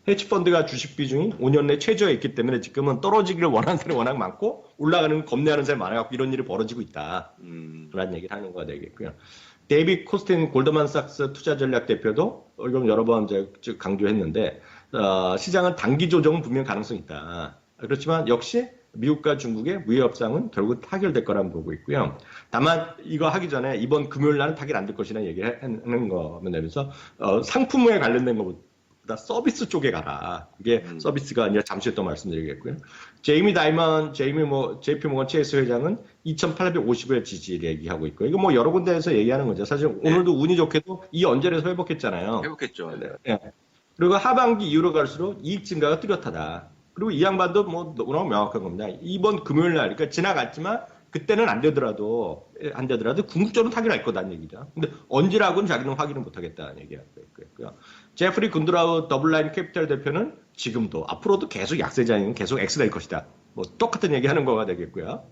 헤지펀드가 주식 비중이 5년 내 최저에 있기 때문에 지금은 떨어지기를 원하는 사람이 워낙 많고 올라가는 겁내하는 사람이 많아갖고 이런 일이 벌어지고 있다. 라는 얘기를 하는 거가 되겠고요. 데이빗 코스틴 골드만삭스 투자전략 대표도 이건 여러 번 강조했는데 시장은 단기 조정은 분명 가능성이 있다. 그렇지만 역시 미국과 중국의 무역 협상은 결국 타결될 거라고 보고 있고요. 다만 이거 하기 전에 이번 금요일 날은 타결 안 될 것이라는 얘기하는 거면 되면서 상품에 관련된 것보다 서비스 쪽에 가라. 이게 서비스가 아니라 잠시 또 말씀드리겠고요. 제이미 다이먼, JP 모건 체이스 회장은 2,850의 지지를 얘기하고 있고 이거 뭐 여러 군데에서 얘기하는 거죠. 사실 오늘도 운이 좋게도 이 언저리에서 회복했잖아요. 회복했죠. 네. 그리고 하반기 이후로 갈수록 이익 증가가 뚜렷하다. 그리고 이 양반도 뭐 너무 명확한 겁니다. 이번 금요일 날, 그러니까 지나갔지만 그때는 안 되더라도 궁극적으로 타결할 거다는 얘기죠. 근데 언제라고는 자기는 확인을 못 하겠다는 얘기가 있고요. 제프리 군드라우 더블라인 캐피탈 대표는 지금도 앞으로도 계속 약세장은 계속 X 될 것이다. 뭐 똑같은 얘기하는 거가 되겠고요.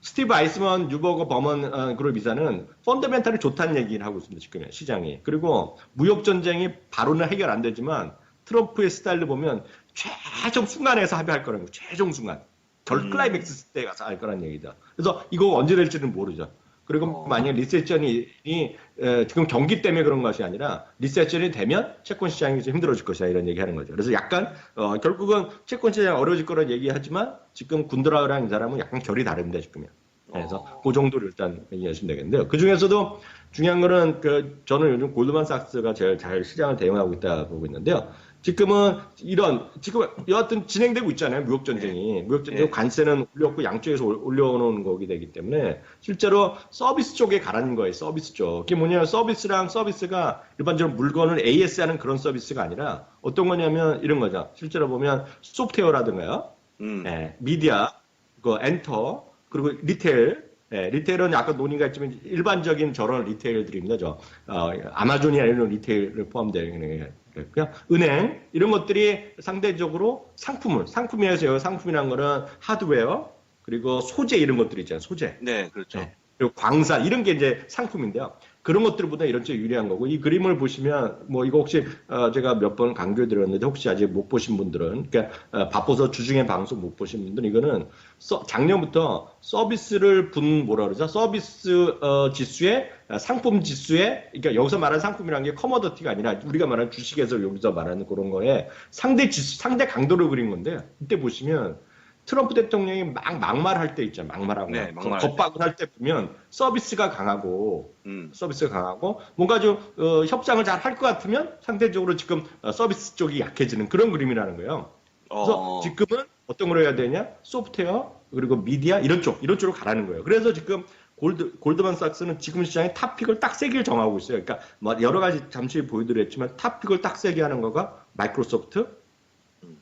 스티브 아이스먼, 뉴버거 버먼 그룹 이사는 펀더멘탈이 좋다는 얘기를 하고 있습니다. 지금 시장이. 그리고 무역 전쟁이 바로는 해결 안 되지만 트럼프의 스타일을 보면 최종 순간에서 합의할 거라는 거예요. 최종 순간. 클라이맥스 때 가서 할 거라는 얘기다. 그래서 이거 언제 될지는 모르죠. 그리고 만약 리세션이 지금 경기 때문에 그런 것이 아니라 리세션이 되면 채권 시장이 좀 힘들어질 것이다 이런 얘기하는 거죠. 그래서 약간 결국은 채권 시장이 어려워질 거라는 얘기하지만 지금 군드라우랑 이 사람은 약간 결이 다릅니다 지금요. 그래서 그 정도를 일단 얘기하시면 되겠는데요. 그 중에서도 중요한 거는 저는 요즘 골드만삭스가 제일 잘 시장을 대응하고 있다 보고 있는데요. 지금 여하튼 진행되고 있잖아요. 무역 전쟁이. 무역 전쟁 관세는 올렸고 양쪽에서 올려놓은 거기 되기 때문에 실제로 서비스 쪽에 가라는 거예요. 서비스 쪽. 그게 뭐냐면 서비스가 일반적으로 물건을 AS하는 그런 서비스가 아니라 어떤 거냐면 이런 거죠. 실제로 보면 소프트웨어라든가요. 미디어, 엔터, 그리고 리테일. 리테일은 아까 논의가 있지만 일반적인 저런 리테일들입니다. 아마존이나 이런 리테일을 포함되는 거고요. 은행 이런 것들이 상대적으로 상품이어서 상품이라는 거는 하드웨어 그리고 소재 이런 것들이 있잖아요. 소재. 네, 그렇죠. 그리고 광산 이런 게 이제 상품인데요. 그런 것들보다 이런 쪽이 유리한 거고 이 그림을 보시면 뭐 이거 혹시 제가 몇 번 강조드렸는데 혹시 아직 못 보신 분들은 그러니까 바빠서 주중에 방송 못 보신 분들은 이거는 작년부터 서비스를 뭐라 그러죠? 서비스 지수에 상품 지수에 그러니까 여기서 말하는 상품이라는 게 커머더티가 아니라 우리가 말하는 주식에서 여기서 말하는 그런 거에 상대 지수 상대 강도를 그린 건데 이때 보시면 트럼프 대통령이 막말할 때 있잖아요. 막말하고 겁박을 할 때 보면 서비스가 강하고 뭔가 좀 협상을 잘 할 것 같으면 상대적으로 지금 서비스 쪽이 약해지는 그런 그림이라는 거예요. 그래서 지금은 어떤 걸 해야 되냐? 소프트웨어 그리고 미디어 이런 쪽으로 가라는 거예요. 그래서 지금 골드만삭스는 지금 시장에 탑픽을 딱 세 개를 정하고 있어요. 그러니까 뭐 여러 가지 잠시 보여드렸지만 탑픽을 딱 세 개 하는 거가 마이크로소프트,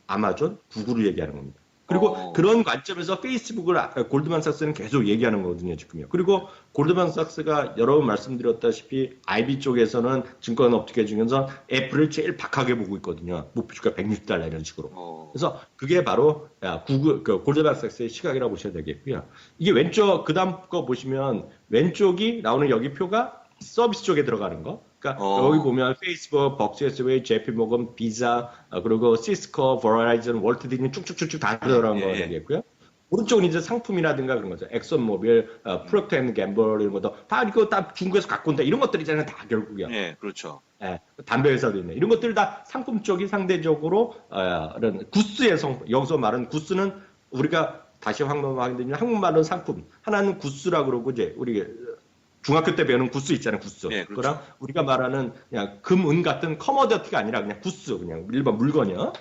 아마존, 구글을 얘기하는 겁니다. 그리고 그런 관점에서 페이스북을 골드만삭스는 계속 얘기하는 거거든요, 지금요. 그리고 골드만삭스가 여러 번 말씀드렸다시피 IB 쪽에서는 증권업계 중에서 애플을 제일 박하게 보고 있거든요. 목표주가 $160 이런 식으로. 그래서 그게 바로 골드만삭스의 시각이라고 보셔야 되겠고요. 이게 왼쪽 그다음 거 보시면 왼쪽이 나오는 여기 표가 서비스 쪽에 들어가는 거. 그러니까 여기 보면 페이스북, 벅스웨이, JP 모건, 비자, 그리고 시스코, 버라이즌, 월트 디즈니 쭉쭉쭉쭉 다 들어가는 거 되겠고요. 오른쪽은 이제 상품이라든가 그런 거죠. 엑선모빌, 프록터 앤 갬블 이런 것도 다 이거 다 중국에서 갖고 온다 이런 것들이잖아요. 다 결국이요. 네, 그렇죠. 담배 회사도 있네. 이런 것들 다 상품 쪽이 상대적으로 이런 구스의 여기서 말하는 구스는 우리가 다시 확인드리면 한국말은 상품, 하나는 구스라고 그러고 이제 우리 중학교 때 배우는 구스 있잖아요, 구스. 네, 그렇죠. 그거랑 우리가 말하는 그냥 금, 은 같은 커머더티가 아니라 그냥 구스, 그냥 일반 물건이요.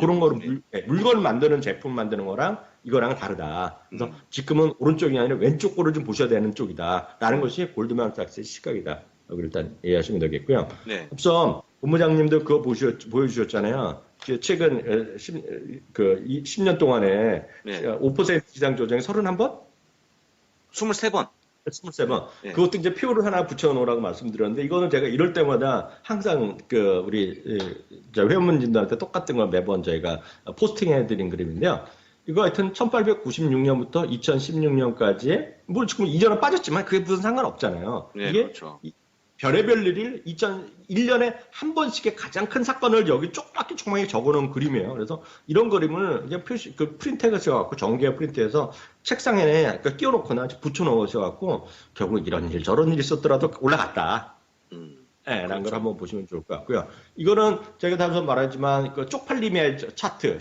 그런 거를 물건을 만드는 제품 만드는 거랑 이거랑은 다르다. 그래서 지금은 오른쪽이 아니라 왼쪽 거를 좀 보셔야 되는 쪽이다라는 것이 골드만삭스의 시각이다. 여기 일단 이해하시면 되겠고요. 네. 앞서 본부장님도 그거 보여주셨잖아요. 최근 10년 동안에 5% 이상 조정이 31번? 23번. 27. 예. 그것도 이제 표를 하나 붙여놓으라고 말씀드렸는데, 이거는 제가 이럴 때마다 항상 우리 회원분들한테 똑같은 걸 매번 저희가 포스팅해드린 그림인데요. 이거 하여튼 1896년부터 2016년까지의, 뭐 지금 이전에 빠졌지만 그게 무슨 상관없잖아요. 예, 이게 그렇죠. 별의별 일을 2001년에 한 번씩의 가장 큰 사건을 여기 조그맣게 조그맣게 적어놓은 그림이에요. 그래서 이런 그림을 그냥 프린트해서 정기에 프린트해서 책상에 끼워놓거나 붙여놓으셔갖고 결국 이런 일 저런 일이 있었더라도 올라갔다. 네, 라는 걸 한번 보시면 좋을 것 같고요. 이거는 제가 다시 말하지만 그 쪽팔림의 차트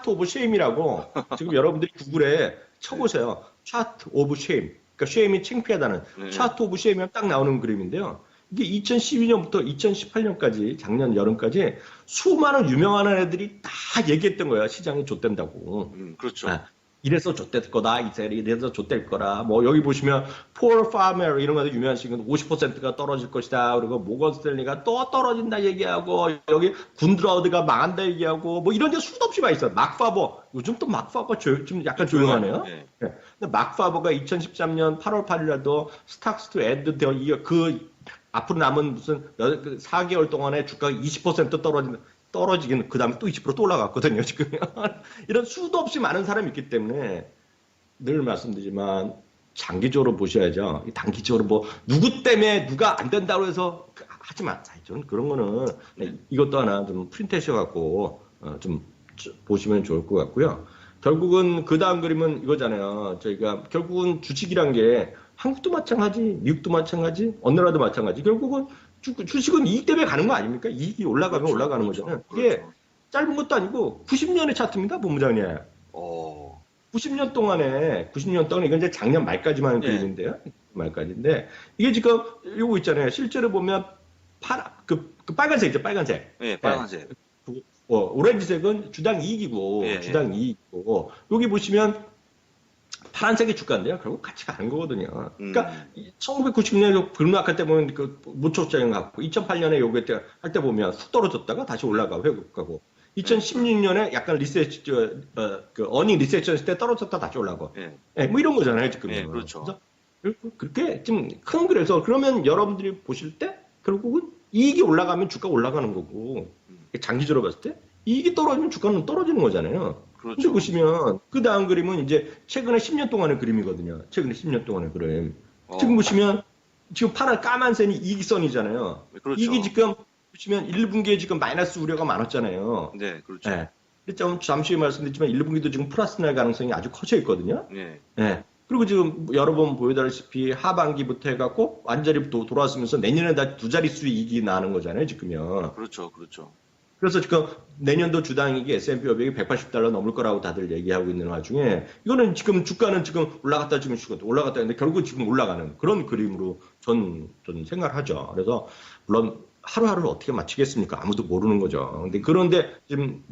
오브 쉐임이라고 지금 여러분들이 구글에 쳐보세요. 차트 오브 쉐임. 그러니까 쉐임이 창피하다는 네. 차트 오브 쉐임이 딱 나오는 그림인데요. 이게 2012년부터 2018년까지 작년 여름까지 수많은 유명한 애들이 다 얘기했던 거야. 시장이 좆된다고. 그렇죠. 아, 이래서 좆될 거다. 이래서 좆될 거라. 뭐 여기 보시면 poor farmer 이런 거도 유명한 시기는 50%가 떨어질 것이다. 그리고 모건 스탠리가 또 떨어진다 얘기하고 여기 군드라우드가 망한다 얘기하고 뭐 이런 게 수도 없이 많이 있어. 막파버 요즘 또 막파버가 좀 약간 조용하네요. 예. 네. 근데 막파버가 2013년 8월 8일에도 스탁스 투 엔드 그 앞으로 남은 무슨 4개월 동안에 주가가 20% 떨어지긴 그 다음에 또 20%또 올라갔거든요. 지금 이런 수도 없이 많은 사람이 있기 때문에 늘 말씀드리지만 장기적으로 보셔야죠. 단기적으로 뭐 누구 때문에 누가 안 된다고 해서 하지만 저는 그런 거는 이것도 하나 좀 프린트하셔 갖고 좀 보시면 좋을 것 같고요. 결국은 그 다음 그림은 이거잖아요. 저희가 결국은 주식이란 게 한국도 마찬가지, 미국도 마찬가지, 어느 나라도 마찬가지. 결국은 주식은 이익 때문에 가는 거 아닙니까? 이익이 올라가면 그렇죠, 올라가는 그렇죠, 거잖아요. 그렇죠. 이게 짧은 것도 아니고 90년의 차트입니다, 본부장님. 90년 동안에 이건 이제 작년 말까지만 하는 예. 그림인데요. 말까지인데 이게 지금 요거 있잖아요. 실제로 보면 그 빨간색이죠, 빨간색. 예, 빨간색. 오렌지색은 주당 이익이고 예, 주당 이익이고 여기 보시면 파란색이 주가인데요. 결국 같이 가는 거거든요. 그러니까 1990년에 급락할 때 보면 그 무초장인 것 같고 2008년에 요게 할 때 보면 훅 떨어졌다가 다시 올라가고 회복하고 2016년에 약간 그 어닝 리세션 때 떨어졌다 다시 올라가고 뭐 이런 거잖아요 지금. 예, 그렇죠. 그래서 그렇게 좀 큰 그래서 그러면 여러분들이 보실 때 결국은 이익이 올라가면 주가 올라가는 거고 장기적으로 봤을 때 이익이 떨어지면 주가는 떨어지는 거잖아요. 그렇죠. 근데 보시면 그 다음 그림은 이제 최근에 10년 동안의 그림이거든요. 최근에 10년 동안의 그림. 지금 보시면 지금 파란 까만색이 이익선이잖아요. 그렇죠. 이익이 지금 보시면 1분기에 지금 마이너스 우려가 많았잖아요. 네, 그렇죠. 네. 잠시 후에 말씀드렸지만 1분기도 지금 플러스 날 가능성이 아주 커져 있거든요. 네. 네. 그리고 지금 여러 번 보여드렸다시피 하반기부터 해갖고 완전히 또 돌아왔으면서 내년에 다 두 자릿수 이익이 나는 거잖아요, 지금요. 그렇죠, 그렇죠. 그래서 지금 내년도 주당이익이 S&P 500이 $180 넘을 거라고 다들 얘기하고 있는 와중에 이거는 지금 주가는 지금 올라갔다 지금 올라갔다 했는데 결국 지금 올라가는 그런 그림으로 전 생각을 하죠. 그래서 물론 하루하루를 어떻게 맞추겠습니까? 아무도 모르는 거죠. 그런데 지금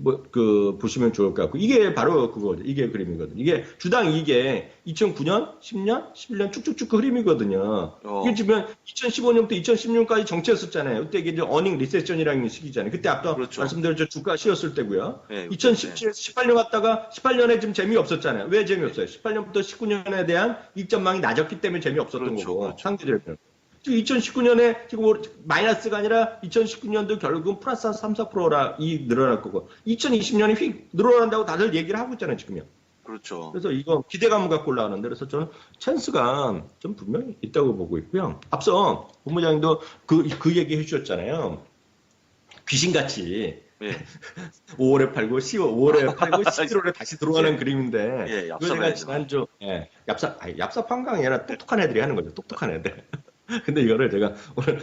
보시면 좋을 것 같고 이게 바로 그거죠. 이게 그림이거든요. 이게 주당 이익에 2009년, 10년, 11년 쭉쭉쭉 그 흐름이거든요. 이게 지금 2015년부터 2016년까지 정체했었잖아요. 그때 이게 이제 어닝 리세션이라는 시기잖아요. 그때 앞서 그렇죠. 말씀드렸죠. 주가 쉬었을 때고요. 네, 2017, 18년 갔다가 18년에 지금 재미없었잖아요. 왜 재미없어요? 18년부터 19년에 대한 이익 전망이 낮았기 때문에 재미없었던 그렇죠, 거고 그렇죠. 상대적으로. 지금 2019년에 지금 마이너스가 아니라 2019년도 결국은 플러스 한 3, 4%라 이 늘어날 거고 2020년이 휙 늘어난다고 다들 얘기를 하고 있잖아요, 지금요. 그렇죠. 그래서 이거 기대감을 갖고 올라가는데 그래서 저는 찬스가 좀 분명히 있다고 보고 있고요. 앞서 본부장님도 그 얘기 해주셨잖아요. 귀신같이 예. 5월에 팔고 5월에 팔고 11월에 다시 들어가는 그림인데 예, 이거 제가 지난주 얍삽 한강이 아니라 똑똑한 애들이 하는 거죠. 똑똑한 애들. 근데 이거를 제가 오늘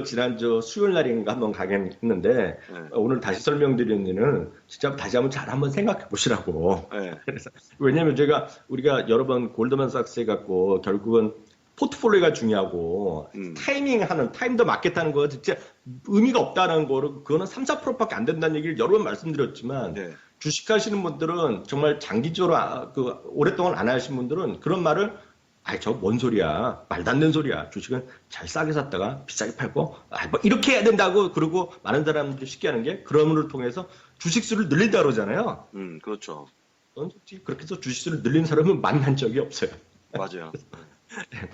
지난주 수요일 날인가 한번 가긴 했는데 오늘 다시 설명드리는 이유는 진짜 다시 한번 생각해 보시라고. 그래서 왜냐면 우리가 여러 번 골드만삭스 해갖고 결국은 포트폴리오가 중요하고 타임도 마켓하는 거 진짜 의미가 없다는 거를 그거는 3, 4%밖에 안 된다는 얘기를 여러 번 말씀드렸지만 주식하시는 분들은 정말 장기적으로 오랫동안 안 하신 분들은 그런 말을 저 뭔 소리야. 말도 안 되는 소리야. 주식은 잘 싸게 샀다가 비싸게 팔고, 뭐 이렇게 해야 된다고, 그러고 많은 사람들이 쉽게 하는 게, 그럼을 통해서 주식수를 늘린다 그러잖아요. 그렇죠. 솔직히 그렇게 해서 주식수를 늘린 사람은 만난 적이 없어요. 맞아요.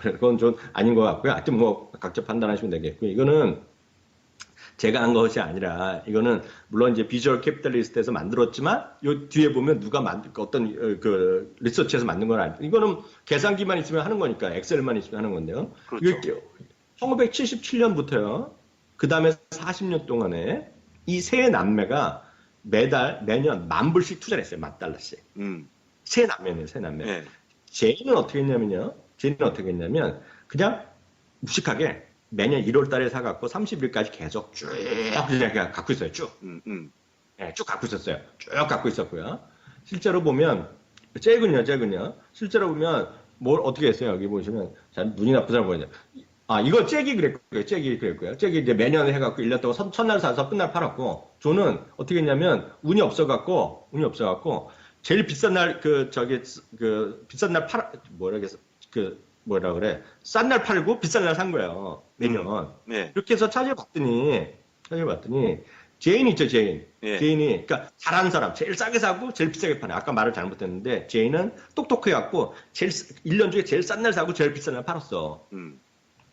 그건 좀 아닌 것 같고요. 하여튼 뭐 각자 판단하시면 되겠고요. 이거는 제가 한 것이 아니라 이거는 물론 이제 비주얼 캐피탈리스트에서 만들었지만 요 뒤에 보면 누가 만든 어떤 그 리서치에서 만든 건 아니고 이거는 계산기만 있으면 하는 거니까 엑셀만 있으면 하는 건데요. 그렇죠. 이게 1977년부터요. 그 다음에 40년 동안에 이 세 남매가 매년 $10,000불씩 투자를 했어요. $10,000씩. 세 남매네요, 세 남매. 네. 제인은 어떻게 했냐면요. 제인은 어떻게 했냐면 그냥 무식하게 매년 1월 달에 사갖고 30일까지 계속 쭉 그냥 갖고 있어요. 쭉. 네, 쭉 갖고 있었어요. 쭉 갖고 있었고요. 실제로 보면 잭은요. 실제로 보면 뭘 어떻게 했어요? 여기 보시면 자, 눈이 나쁜 사람 보이죠. 아, 이거 잭이 그랬고요. 잭이 이제 매년 해갖고 1년 동안 첫날 사서 끝날 팔았고, 저는 어떻게 했냐면, 운이 없어갖고, 제일 비싼 날, 비싼 날 뭐라 그래. 싼 날 팔고 비싼 날 산 거예요. 매년. 네. 이렇게 해서 찾아봤더니, 제인 있죠, 제인. 네. 제인이, 그러니까 잘하는 사람, 제일 싸게 사고 제일 비싸게 파네. 아까 말을 잘못했는데, 제인은 똑똑해갖고, 1년 중에 제일 싼 날 사고 제일 비싼 날 팔았어.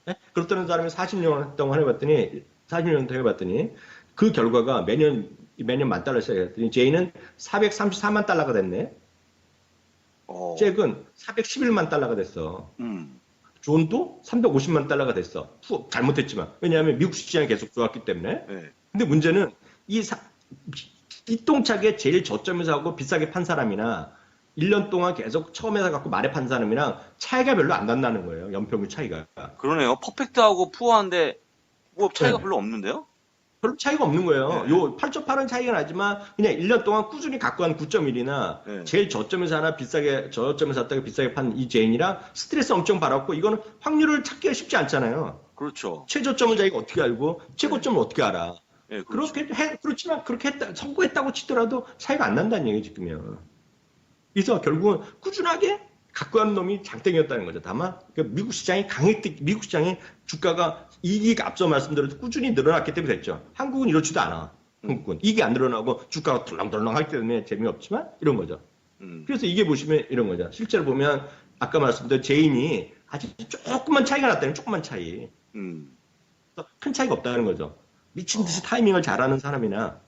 네? 그렇다는 사람이 40년 동안 해봤더니, 그 결과가 매년 $10,000씩 했더니, 제인은 $434만 됐네. 잭은 $411만 됐어. 존도 $350만 됐어. 잘못했지만. 왜냐하면 미국 시장이 계속 좋았기 때문에. 네. 근데 문제는 이똥차게 제일 저점에서 하고 비싸게 판 사람이나 1년 동안 계속 처음에서 갖고 말에 판 사람이랑 차이가 별로 안 난다는 거예요. 연평균 차이가. 그러네요. 퍼펙트하고 푸어한데 뭐 차이가 네. 별로 없는데요? 별로 차이가 없는 거예요. 네. 요 8.8은 차이가 나지만 그냥 1년 동안 꾸준히 갖고 간 9.1이나 네. 제일 저점에서 하나 비싸게 저점에서 샀다가 비싸게 판 이 제인이랑 스트레스 엄청 받았고 이거는 확률을 찾기가 쉽지 않잖아요. 그렇죠. 최저점을 자기가 어떻게 알고 최고점을 어떻게 알아. 네, 그렇죠. 그렇지만 그렇게 성공했다고 치더라도 차이가 안 난다는 얘기 지금요. 그래서 결국은 꾸준하게 갖고 간 놈이 장땡이었다는 거죠. 다만 미국 시장이 미국 시장이 주가가 이익이 앞서 말씀드렸듯 꾸준히 늘어났기 때문에 됐죠. 한국은 이렇지도 않아. 한국은 이익이 안 늘어나고 주가가 덜렁덜렁 하기 때문에 재미없지만 이런 거죠. 그래서 이게 보시면 이런 거죠. 실제로 보면 아까 말씀드린 제인이 아주 조금만 차이가 났다는 조금만 차이. 큰 차이가 없다는 거죠. 미친 듯이 타이밍을 잘하는 사람이나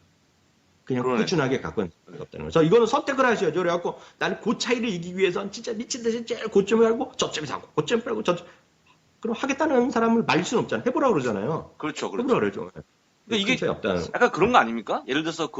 그냥 그러네. 꾸준하게 갖고 있는 사람이 없다는 거죠. 이거는 선택을 하셔야죠. 그래갖고 나는 그 차이를 이기기 위해서는 진짜 미친 듯이 제일 고점을 알고 저점에 사고 고점에 팔고 그럼 하겠다는 사람을 말릴 수는 없잖아요. 해보라고 그러잖아요. 그렇죠. 해보라고 그러죠. 근데 이게 차이 없다는 약간 그런 거 아닙니까? 예를 들어서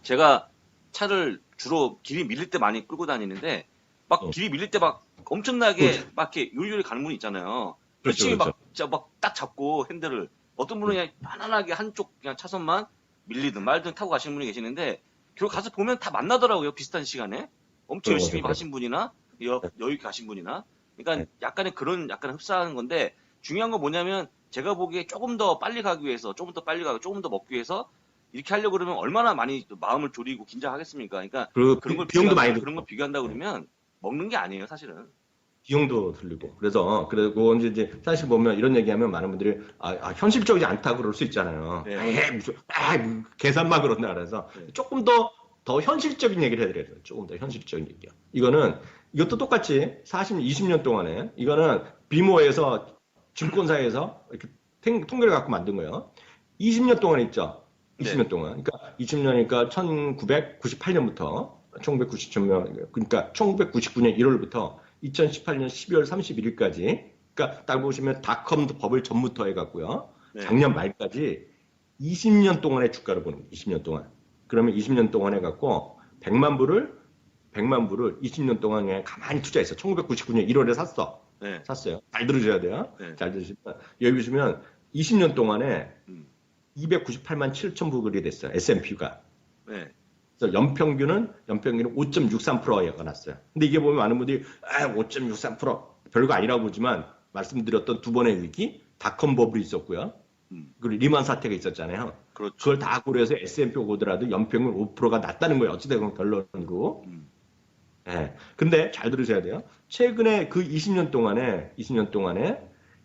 제가 차를 주로 길이 밀릴 때 많이 끌고 다니는데 막 길이 밀릴 때 막 엄청나게 그렇죠. 막 이렇게 요리요리 가는 분이 있잖아요. 그렇죠, 열심히 그렇죠. 막 딱 잡고 핸들을 어떤 분은 그냥 편안하게 한쪽 그냥 차선만 밀리든 말든 타고 가시는 분이 계시는데 결국 가서 보면 다 만나더라고요. 비슷한 시간에 엄청 그런 열심히 거죠. 하신 분이나 여유 있게 가신 분이나 그러니까 네. 약간의 그런 약간 흡사하는 건데 중요한 건 뭐냐면 제가 보기에 조금 더 빨리 가기 위해서 조금 더 빨리 가고 조금 더 먹기 위해서 이렇게 하려고 그러면 얼마나 많이 또 마음을 졸이고 긴장하겠습니까? 그러니까 그런 걸 비용도 많이 그런 걸 비교한다 그러면 먹는 게 아니에요, 사실은. 비용도 들리고 그리고 이제 사실 보면 이런 얘기하면 많은 분들이 현실적이지 않다고 그럴 수 있잖아요. 네. 무슨 계산만 그런다 그래서 네. 조금 더 현실적인 얘기를 해드려야 돼요. 조금 더 현실적인 얘기요. 이것도 똑같이 20년 동안에 이거는 비모에서 증권사에서 이렇게 통계를 갖고 만든 거예요. 20년 동안 있죠. 20년 동안. 그러니까 20년이니까 1998년부터 1990년 그러니까 1999년 1월부터 2018년 12월 31일까지 그러니까 딱 보시면 닷컴 버블 전부터 해갖고요. 네. 작년 말까지 20년 동안의 주가를 보는 거예요. 20년 동안. 그러면 20년 동안 해갖고 100만 불을 20년 동안 그냥 가만히 투자했어. 1999년 1월에 네. 샀어요. 잘 들으셔야 돼요. 네. 잘 들으시면 여기 보시면 20년 동안에 음. 298만 7천 불이 됐어요. S&P가. 네. 그래서 연평균은 5.63%가 났어요. 근데 이게 보면 많은 분들이 5.63% 별거 아니라고 보지만 말씀드렸던 두 번의 위기, 닷컴 버블이 있었고요. 그리고 리만 사태가 있었잖아요. 그렇죠. 그걸 다 고려해서 S&P 오더라도 연평균 5%가 낮다는 거예요. 어찌되건 결론이고. 네. 근데 잘 들으셔야 돼요. 최근에 그 20년 동안에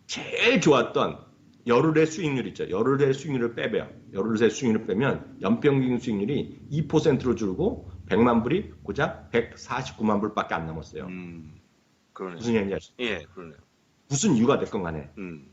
제일 좋았던 열흘의 수익률 있죠. 열흘의 수익률을 빼면 연평균 수익률이 2%로 줄고 100만 불이 고작 149만 불밖에 안 남았어요. 그러네요. 무슨 얘기인지 아시죠? 예, 그러네요. 무슨 이유가 됐건 간에. 음.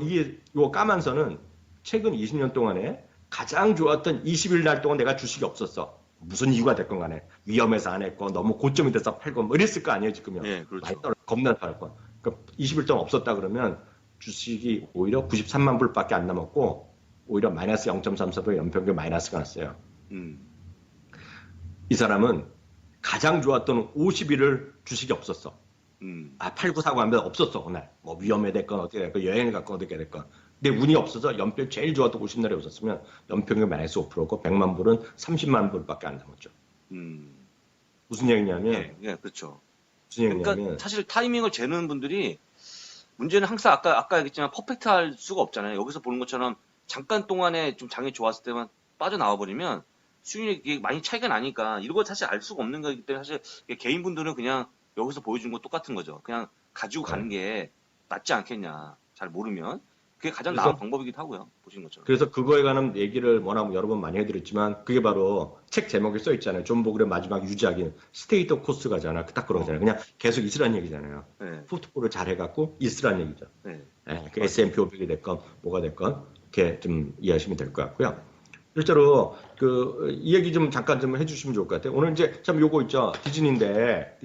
이게, 요 까만 선은 최근 20년 동안에 가장 좋았던 20일 날 동안 내가 주식이 없었어. 무슨 이유가 됐건 간에. 위험해서 안 했고, 너무 고점이 돼서 팔고, 뭐 이랬을 거 아니에요, 지금요. 예, 그렇죠. 많이 떨어, 겁나 팔고. 그러니까 20일 동안 없었다 그러면 주식이 오히려 93만 불밖에 안 남았고, 오히려 마이너스 0.34배 연평균 마이너스가 났어요. 음. 이 사람은 가장 좋았던 50일을 주식이 없었어. 팔고 사고 하면 없었어, 그날. 뭐 위험해 됐건 어떻게 됐건 여행을 갔건 어떻게 됐건. 근데 운이 없어서 연평 제일 좋았던 50날에 웃었으면 연평균 마이너스 5%고 100만 불은 30만 불밖에 안 남았죠. 음. 무슨 얘기냐면 예, 예, 그렇죠. 무슨 그러니까 얘기냐면 사실 타이밍을 재는 분들이 문제는 항상 아까 얘기했지만 퍼펙트할 수가 없잖아요. 여기서 보는 것처럼 잠깐 동안에 좀 장이 좋았을 때만 빠져나와 버리면 수익이 많이 차이가 나니까 이런 거 사실 알 수가 없는 거기 때문에 사실 개인분들은 그냥 여기서 보여준 거 똑같은 거죠. 그냥 가지고 가는 게 낫지 않겠냐. 잘 모르면. 그게 가장 나은 방법이기도 하고요. 보신 것처럼. 그래서 그거에 관한 얘기를 워낙 여러 번 많이 해드렸지만 그게 바로 책 제목에 써 있잖아요. 존 보글의 마지막 유작인 스테이트 오브 코스가잖아. 딱 그런 거잖아요. 그냥 계속 있으란 얘기잖아요. 네. 포트폴을 잘 해갖고 있으란 얘기죠. 네. 예, 그 S&P 500이 됐건 뭐가 됐건 이렇게 좀 이해하시면 될 것 같고요. 실제로 이 얘기 좀 잠깐 좀 해주시면 좋을 것 같아요. 오늘 이제 참 요거 있죠. 디즈니인데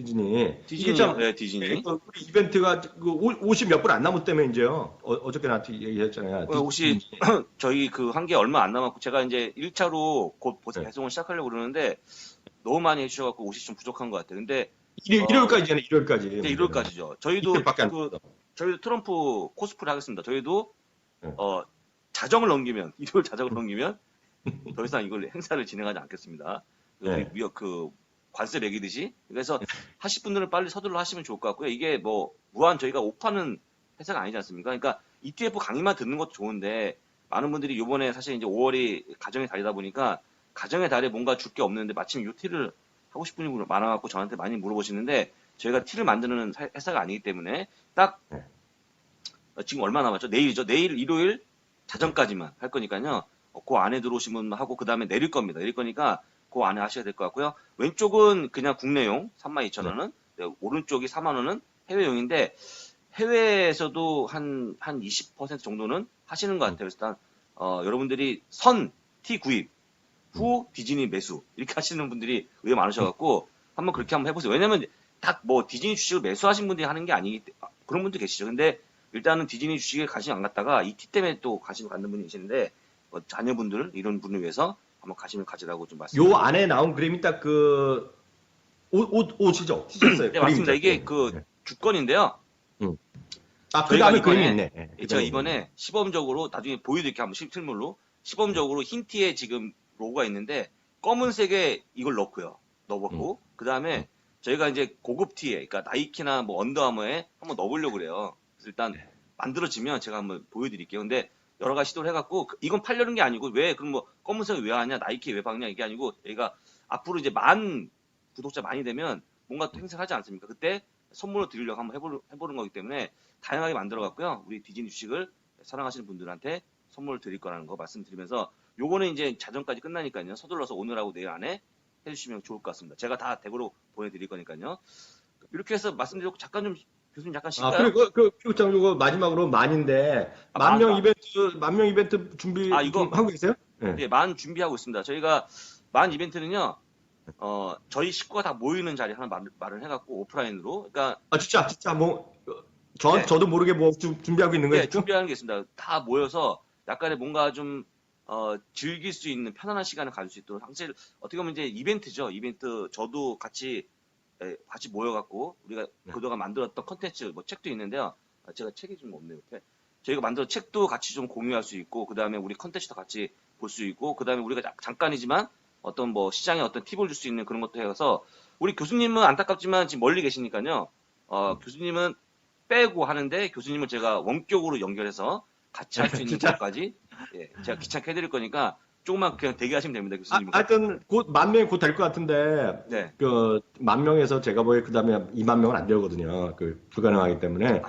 이게 참 네, 디즈니. 우리 이벤트가 50 몇 분 안 남았다며 이제요. 어저께 나한테 얘기했잖아요. 혹시 저희 그 한 게 얼마 안 남았고 제가 이제 1차로 곧 네. 배송을 시작하려고 그러는데 너무 많이 해주셔갖고 옷이 좀 부족한 것 같아요. 근데 일요일까지잖아요. 일요일까지. 이제 1월까지죠. 저희도 이틀밖에 안 저희도 트럼프 코스프레 하겠습니다. 저희도 네. 자정을 넘기면 일요일 자정을 넘기면 더 이상 이걸 행사를 진행하지 않겠습니다. 네. 그 관세 매기듯이. 그래서 하실 분들은 빨리 서둘러 하시면 좋을 것 같고요. 이게 뭐 무한 저희가 오파는 회사가 아니지 않습니까? 그러니까 ETF 강의만 듣는 것도 좋은데 많은 분들이 이번에 사실 이제 5월이 가정의 달이다 보니까 가정의 달에 뭔가 줄 게 없는데 마침 요 티를 하고 싶은 분이 많아갖고 저한테 많이 물어보시는데 저희가 티를 만드는 회사가 아니기 때문에 딱 네. 지금 얼마 남았죠? 내일이죠. 내일 일요일 자정까지만 할 거니까요. 그 안에 들어오시면 하고 그 다음에 내릴 겁니다. 내릴 거니까 그 안에 하셔야 될 것 같고요. 왼쪽은 그냥 국내용 32,000원은 네, 오른쪽이 4만 원은 해외용인데 해외에서도 한 20% 정도는 하시는 것 같아요. 그래서 일단 여러분들이 티 구입 후 디즈니 매수 이렇게 하시는 분들이 의외 많으셔갖고 한번 그렇게 한번 해보세요. 왜냐면 딱 뭐 디즈니 주식을 매수하신 분들이 하는 게 아니기 때문에 그런 분들 계시죠. 근데 일단은 디즈니 주식에 관심 안 갖다가 이 티 때문에 또 관심을 갖는 분이 계시는데 자녀분들 이런 분을 위해서 한번 관심을 가지라고 좀 말씀드립니다. 요 안에 나온 그림이 딱 옷이죠? 티셔츠. 네, 맞습니다. 이게 주권인데요. 그 다음에 그림이 있네. 제가 이번에 시범적으로 나중에 보여드릴게요. 한번 실물로. 시범적으로 흰 티에 지금 로고가 있는데 검은색에 이걸 넣었고 그 다음에 저희가 이제 고급 티에 그러니까 나이키나 뭐 언더아머에 한번 넣어보려고 그래요. 그래서 일단 만들어지면 제가 한번 보여드릴게요. 근데 여러 가지 시도를 해갖고 이건 팔려는 게 아니고 왜 그럼 뭐 검은색 왜 하냐 나이키 왜 박냐 이게 아니고 저희가 앞으로 이제 구독자 많이 되면 뭔가 또 행사를 하지 않습니까? 그때 선물로 드리려고 한번 해보는 거기 때문에 다양하게 만들어갖고요. 우리 디즈니 주식을 사랑하시는 분들한테 선물을 드릴 거라는 거 말씀드리면서 요거는 이제 자정까지 끝나니까요. 서둘러서 오늘하고 내일 안에 해주시면 좋을 것 같습니다. 제가 다 댁으로 보내드릴 거니까요. 이렇게 해서 말씀드리고 잠깐 좀 교수님 잠깐 쉴까요? 그리고 피부장 요거 마지막으로 만인데 만 명 이벤트 준비 이거 하고 계세요? 네, 만 준비하고 있습니다. 저희가 만 이벤트는요. 저희 식구가 다 모이는 자리 하나 말을 해갖고 오프라인으로. 그러니까 진짜 뭐 저도 모르게 뭐 준비하고 있는 거예요? 네, 준비하는 게 있습니다. 다 모여서 약간의 뭔가 좀 즐길 수 있는 편안한 시간을 가질 수 있도록 사실 어떻게 보면 이제 이벤트죠. 이벤트 저도 같이 모여갖고 우리가 그동안 만들었던 컨텐츠 뭐 책도 있는데요. 제가 책이 좀 없네요. 옆에. 저희가 만들었던 책도 같이 좀 공유할 수 있고 그 다음에 우리 컨텐츠도 같이 볼 수 있고 그 다음에 우리가 잠깐이지만 어떤 뭐 시장에 어떤 팁을 줄 수 있는 그런 것도 해서 우리 교수님은 안타깝지만 지금 멀리 계시니까요. 교수님은 빼고 하는데 교수님을 제가 원격으로 연결해서 같이 할 수 있는 것까지 제가 귀찮게 해드릴 거니까 조금만 그냥 대기하시면 됩니다, 교수님. 하여튼 곧 10,000명이 곧 될 것 같은데 네. 10,000명에서 제가 보기에 그다음에 20,000명은 안 되거든요. 불가능하기 때문에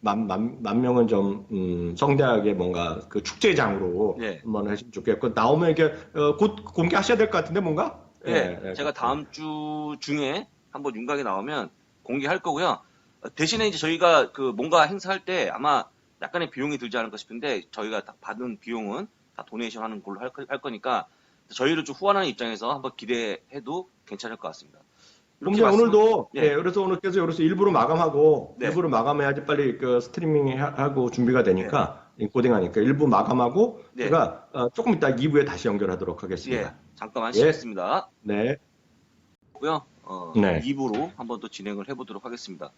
10,000명은 좀 성대하게 뭔가 그 축제장으로 한번 하시면 좋겠고 나오면 이렇게 곧 공개하셔야 될 것 같은데 뭔가? 네. 제가 다음 주 중에 한번 윤곽에 나오면 공개할 거고요. 대신에 이제 저희가 그 뭔가 행사할 때 아마 약간의 비용이 들지 않을까 싶은데 저희가 딱 받은 비용은 다 도네이션 하는 걸로 할 거니까 저희를 좀 후원하는 입장에서 한번 기대해도 괜찮을 것 같습니다. 그럼 이렇게 이제 말씀을 오늘도 예, 예, 그래서 오늘 계속 여기서 일부러 마감하고 네, 일부러 마감해야지 빨리 그 스트리밍 하고 준비가 네, 되니까 인코딩하니까 일부 마감하고 네, 제가 조금 이따 2부에 다시 연결하도록 예, 하겠습니다. 잠깐만 예, 쉬겠습니다. 네, 고요. 네, 2부로 한번 또 진행을 해보도록 하겠습니다.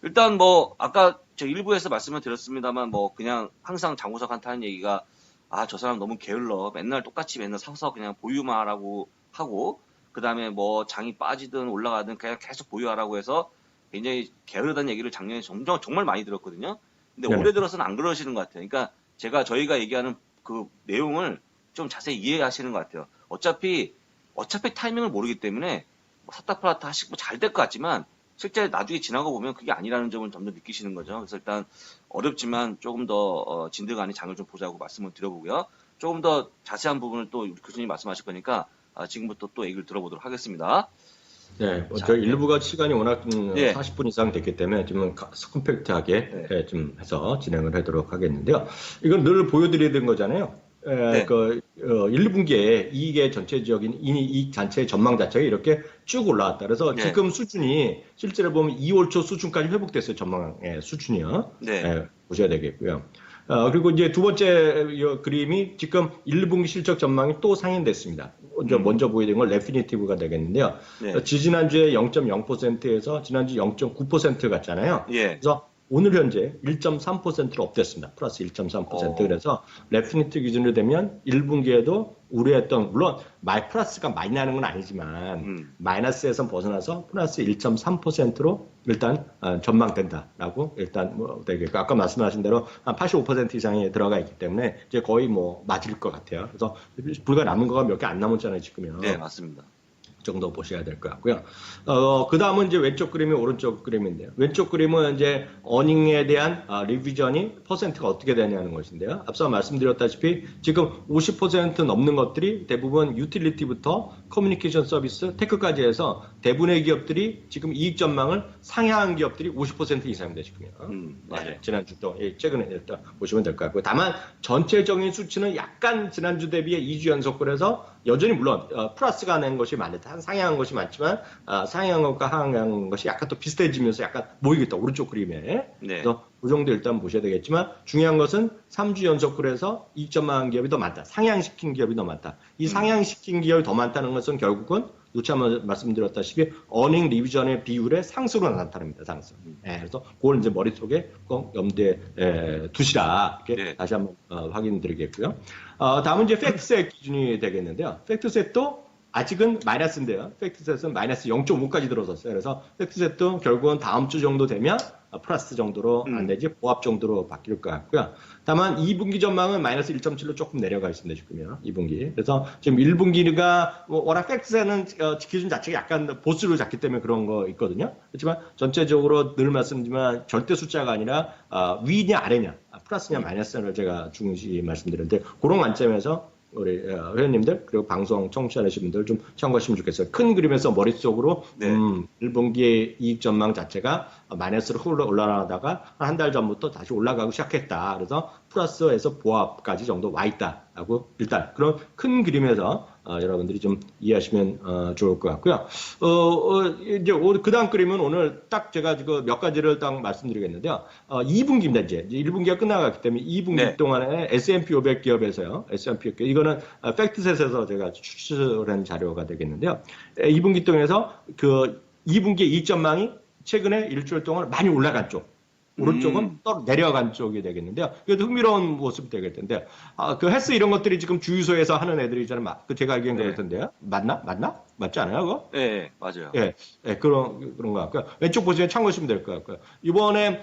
일단 뭐 아까 저 1부에서 말씀을 드렸습니다만 뭐 그냥 항상 장우석한테 하는 얘기가 아 저 사람 너무 게을러 맨날 똑같이 맨날 사서 그냥 보유만 하라고 하고 그 다음에 뭐 장이 빠지든 올라가든 그냥 계속 보유하라고 해서 굉장히 게으르다는 얘기를 작년에 정말 많이 들었거든요. 근데 네네. 올해 들어서는 안 그러시는 것 같아요. 그러니까 저희가 얘기하는 그 내용을 좀 자세히 이해하시는 것 같아요. 어차피 타이밍을 모르기 때문에 뭐 샀다 팔았다 하시고 잘 될 것 같지만 실제 나중에 지나고 보면 그게 아니라는 점을 점점 느끼시는 거죠. 그래서 일단 어렵지만 조금 더 진득하니 장을 좀 보자고 말씀을 드려보고요. 조금 더 자세한 부분을 또 우리 교수님 말씀하실 거니까 지금부터 또 얘기를 들어보도록 하겠습니다. 네, 자, 저희 일부가 시간이 워낙 예, 40분 이상 됐기 때문에 지금 컴팩트하게 네, 좀 해서 진행을 하도록 하겠는데요. 이건 늘 보여드리는 거잖아요. 네, 1분기에 이익의 전체적인 이익 전체 전망 자체가 이렇게 쭉 올라왔다. 그래서 네, 지금 수준이 실제로 보면 2월 초 수준까지 회복됐어요. 전망의 수준이요. 네, 보셔야 되겠고요. 그리고 이제 두 번째 그림이 지금 1분기 실적 전망이 또 상향됐습니다. 먼저 보여드린 건 레피니티브가 되겠는데요. 네, 지지난주에 0.0%에서 지난주 0.9% 갔잖아요. 예, 그래서 오늘 현재 1.3%로 업됐습니다. 플러스 1.3%. 그래서 레피니트 기준으로 되면 1분기에도 우려했던 물론 플러스가 많이 나는 건 아니지만 마이너스에서 벗어나서 플러스 1.3%로 일단 전망된다라고 일단 뭐 되겠고 아까 말씀하신 대로 한 85% 이상이 들어가 있기 때문에 이제 거의 뭐 맞을 것 같아요. 그래서 불과 남은 거가 몇 개 안 남았잖아요 지금요. 네, 맞습니다. 정도 보셔야 될 것 같고요. 그 다음은 이제 왼쪽 그림이 오른쪽 그림인데요. 왼쪽 그림은 이제 어닝에 대한 리비전이 퍼센트가 어떻게 되냐는 것인데요. 앞서 말씀드렸다시피 지금 50% 넘는 것들이 대부분 유틸리티부터 커뮤니케이션 서비스, 테크까지 해서 대부분의 기업들이 지금 이익 전망을 상향한 기업들이 50% 이상입니다, 지금요. 맞아요. 네, 지난주 또 최근에 일단 보시면 될 것 같고요. 다만 전체적인 수치는 약간 지난주 대비에 2주 연속으로 여전히 물론 플러스가 낸 것이 많다. 상향한 것이 많지만 상향한 것과 하향한 것이 약간 또 비슷해지면서 약간 모이겠다. 오른쪽 그림에. 네, 그래서 그 정도 일단 보셔야 되겠지만 중요한 것은 3주 연속으로 해서 이익전망한 기업이 더 많다. 상향시킨 기업이 더 많다. 이 상향시킨 기업이 더 많다는 것은 결국은 누차 말씀드렸다시피 어닝 리비전의 비율의 상승으로 나타납니다. 상승. 그래서 그걸 이제 머릿속에 꼭 염두에 두시라. 이렇게 네, 다시 한번 확인드리겠고요. 다음은 이제 팩트셋 기준이 되겠는데요. 팩트셋도 아직은 마이너스인데요. 팩트셋은 마이너스 0.5까지 들어섰어요. 그래서 팩트셋도 결국은 다음 주 정도 되면 플러스 정도로 안 되지 보합 정도로 바뀔 것 같고요. 다만 2분기 전망은 마이너스 1.7로 조금 내려가 있습니다. 지금요. 2분기. 그래서 지금 1분기가 워낙 팩트셋은 기준 자체가 약간 보수를 잡기 때문에 그런 거 있거든요. 그렇지만 전체적으로 늘 말씀드리지만 절대 숫자가 아니라 위냐 아래냐 플러스냐 마이너스냐를 제가 중시 말씀드렸는데 그런 관점에서 우리 회원님들 그리고 방송 청취하시는 분들 좀 참고하시면 좋겠어요. 큰 그림에서 머릿속으로 네. 1분기의 이익 전망 자체가 마이너스로 올라가다가 한 달 전부터 다시 올라가고 시작했다. 그래서 플러스에서 보합까지 정도 와 있다라고 일단 그런 큰 그림에서 여러분들이 좀 이해하시면 좋을 것 같고요. 이제 그 다음 그림은 오늘 딱 제가 지금 몇 가지를 딱 말씀드리겠는데요. 2분기입니다. 이제 1분기가 끝나갔기 때문에 2분기 네. 동안에 S&P 500 기업에서요. S&P 500 이거는 팩트셋에서 제가 추출한 자료가 되겠는데요. 2분기 동안에서 그 2분기 이익 전망이 최근에 일주일 동안 많이 올라간 쪽. 오른쪽은 내려간 쪽이 되겠는데요. 이것도 흥미로운 모습이 되겠 텐데, 그 헬스 이런 것들이 지금 주유소에서 하는 애들이잖아요. 그 제가 알기엔 네. 그렇던데요. 맞나? 맞지 않아요, 그거? 네, 맞아요. 예, 그런 것 같고요. 왼쪽 보시면 참고하시면 될 것 같고요. 이번에,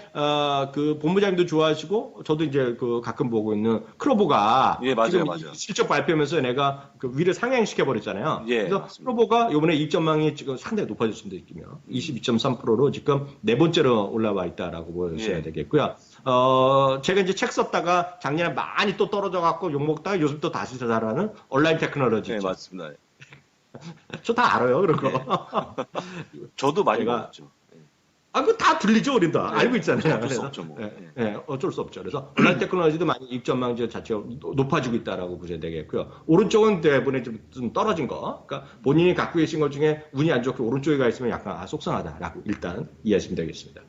그 본부장님도 좋아하시고, 저도 이제 그 가끔 보고 있는 크로보가. 예, 맞아요, 지금 맞아요. 실적 발표하면서 내가 그 위를 상향시켜버렸잖아요. 예, 그래서 맞습니다. 크로보가 이번에 이익 전망이 지금 상당히 높아졌습니다, 느낌이요. 22.3%로 지금 네 번째로 올라와 있다라고 보셔야 예. 되겠고요. 제가 이제 책 썼다가 작년에 많이 또 떨어져갖고 욕먹다가 요즘 또 다시 잘하는 온라인 테크놀로지. 네, 맞습니다. 저 다 알아요, 그런 거. 저도 많이 제가 먹었죠. 아, 그 다 들리죠, 우리도. 알고 있잖아요. 어쩔 수 그래서, 없죠, 뭐. 예, 예, 어쩔 수 없죠. 그래서 온라인 테크놀로지도 많이 이익 전망치 자체가 높아지고 있다라고 보셔야 되겠고요. 오른쪽은 대부분에 좀 떨어진 거. 그러니까 본인이 갖고 계신 것 중에 운이 안 좋게 오른쪽에 가 있으면 약간 속상하다라고 일단 이해하시면 되겠습니다.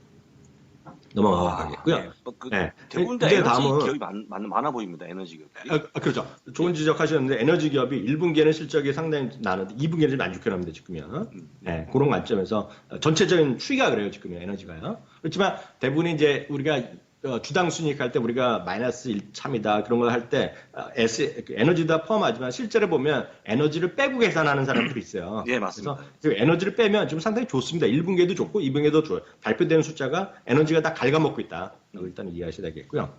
넘어가겠고요. 네. 그 네. 대부분 다 이제 에너지 다음은 기업이 많아 보입니다. 에너지 기업이. 그렇죠. 좋은 지적하셨는데 에너지 기업이 1분기에는 실적이 상당히 나는데 2분기에는 좀 안 좋게 나옵니다, 지금요. 네, 그런 관점에서 전체적인 추이가 그래요, 지금요, 에너지가요. 그렇지만 대부분이 이제 우리가 주당 순이익할 때 우리가 마이너스 1참이다 그런 걸 할 때 에너지다 포함하지만 실제로 보면 에너지를 빼고 계산하는 사람들이 있어요. 네, 맞습니다. 그래서 에너지를 빼면 지금 상당히 좋습니다. 1분기에도 좋고 2분기에도 좋아요. 발표되는 숫자가 에너지가 다 갉아먹고 있다. 일단 이해하셔야 되겠고요.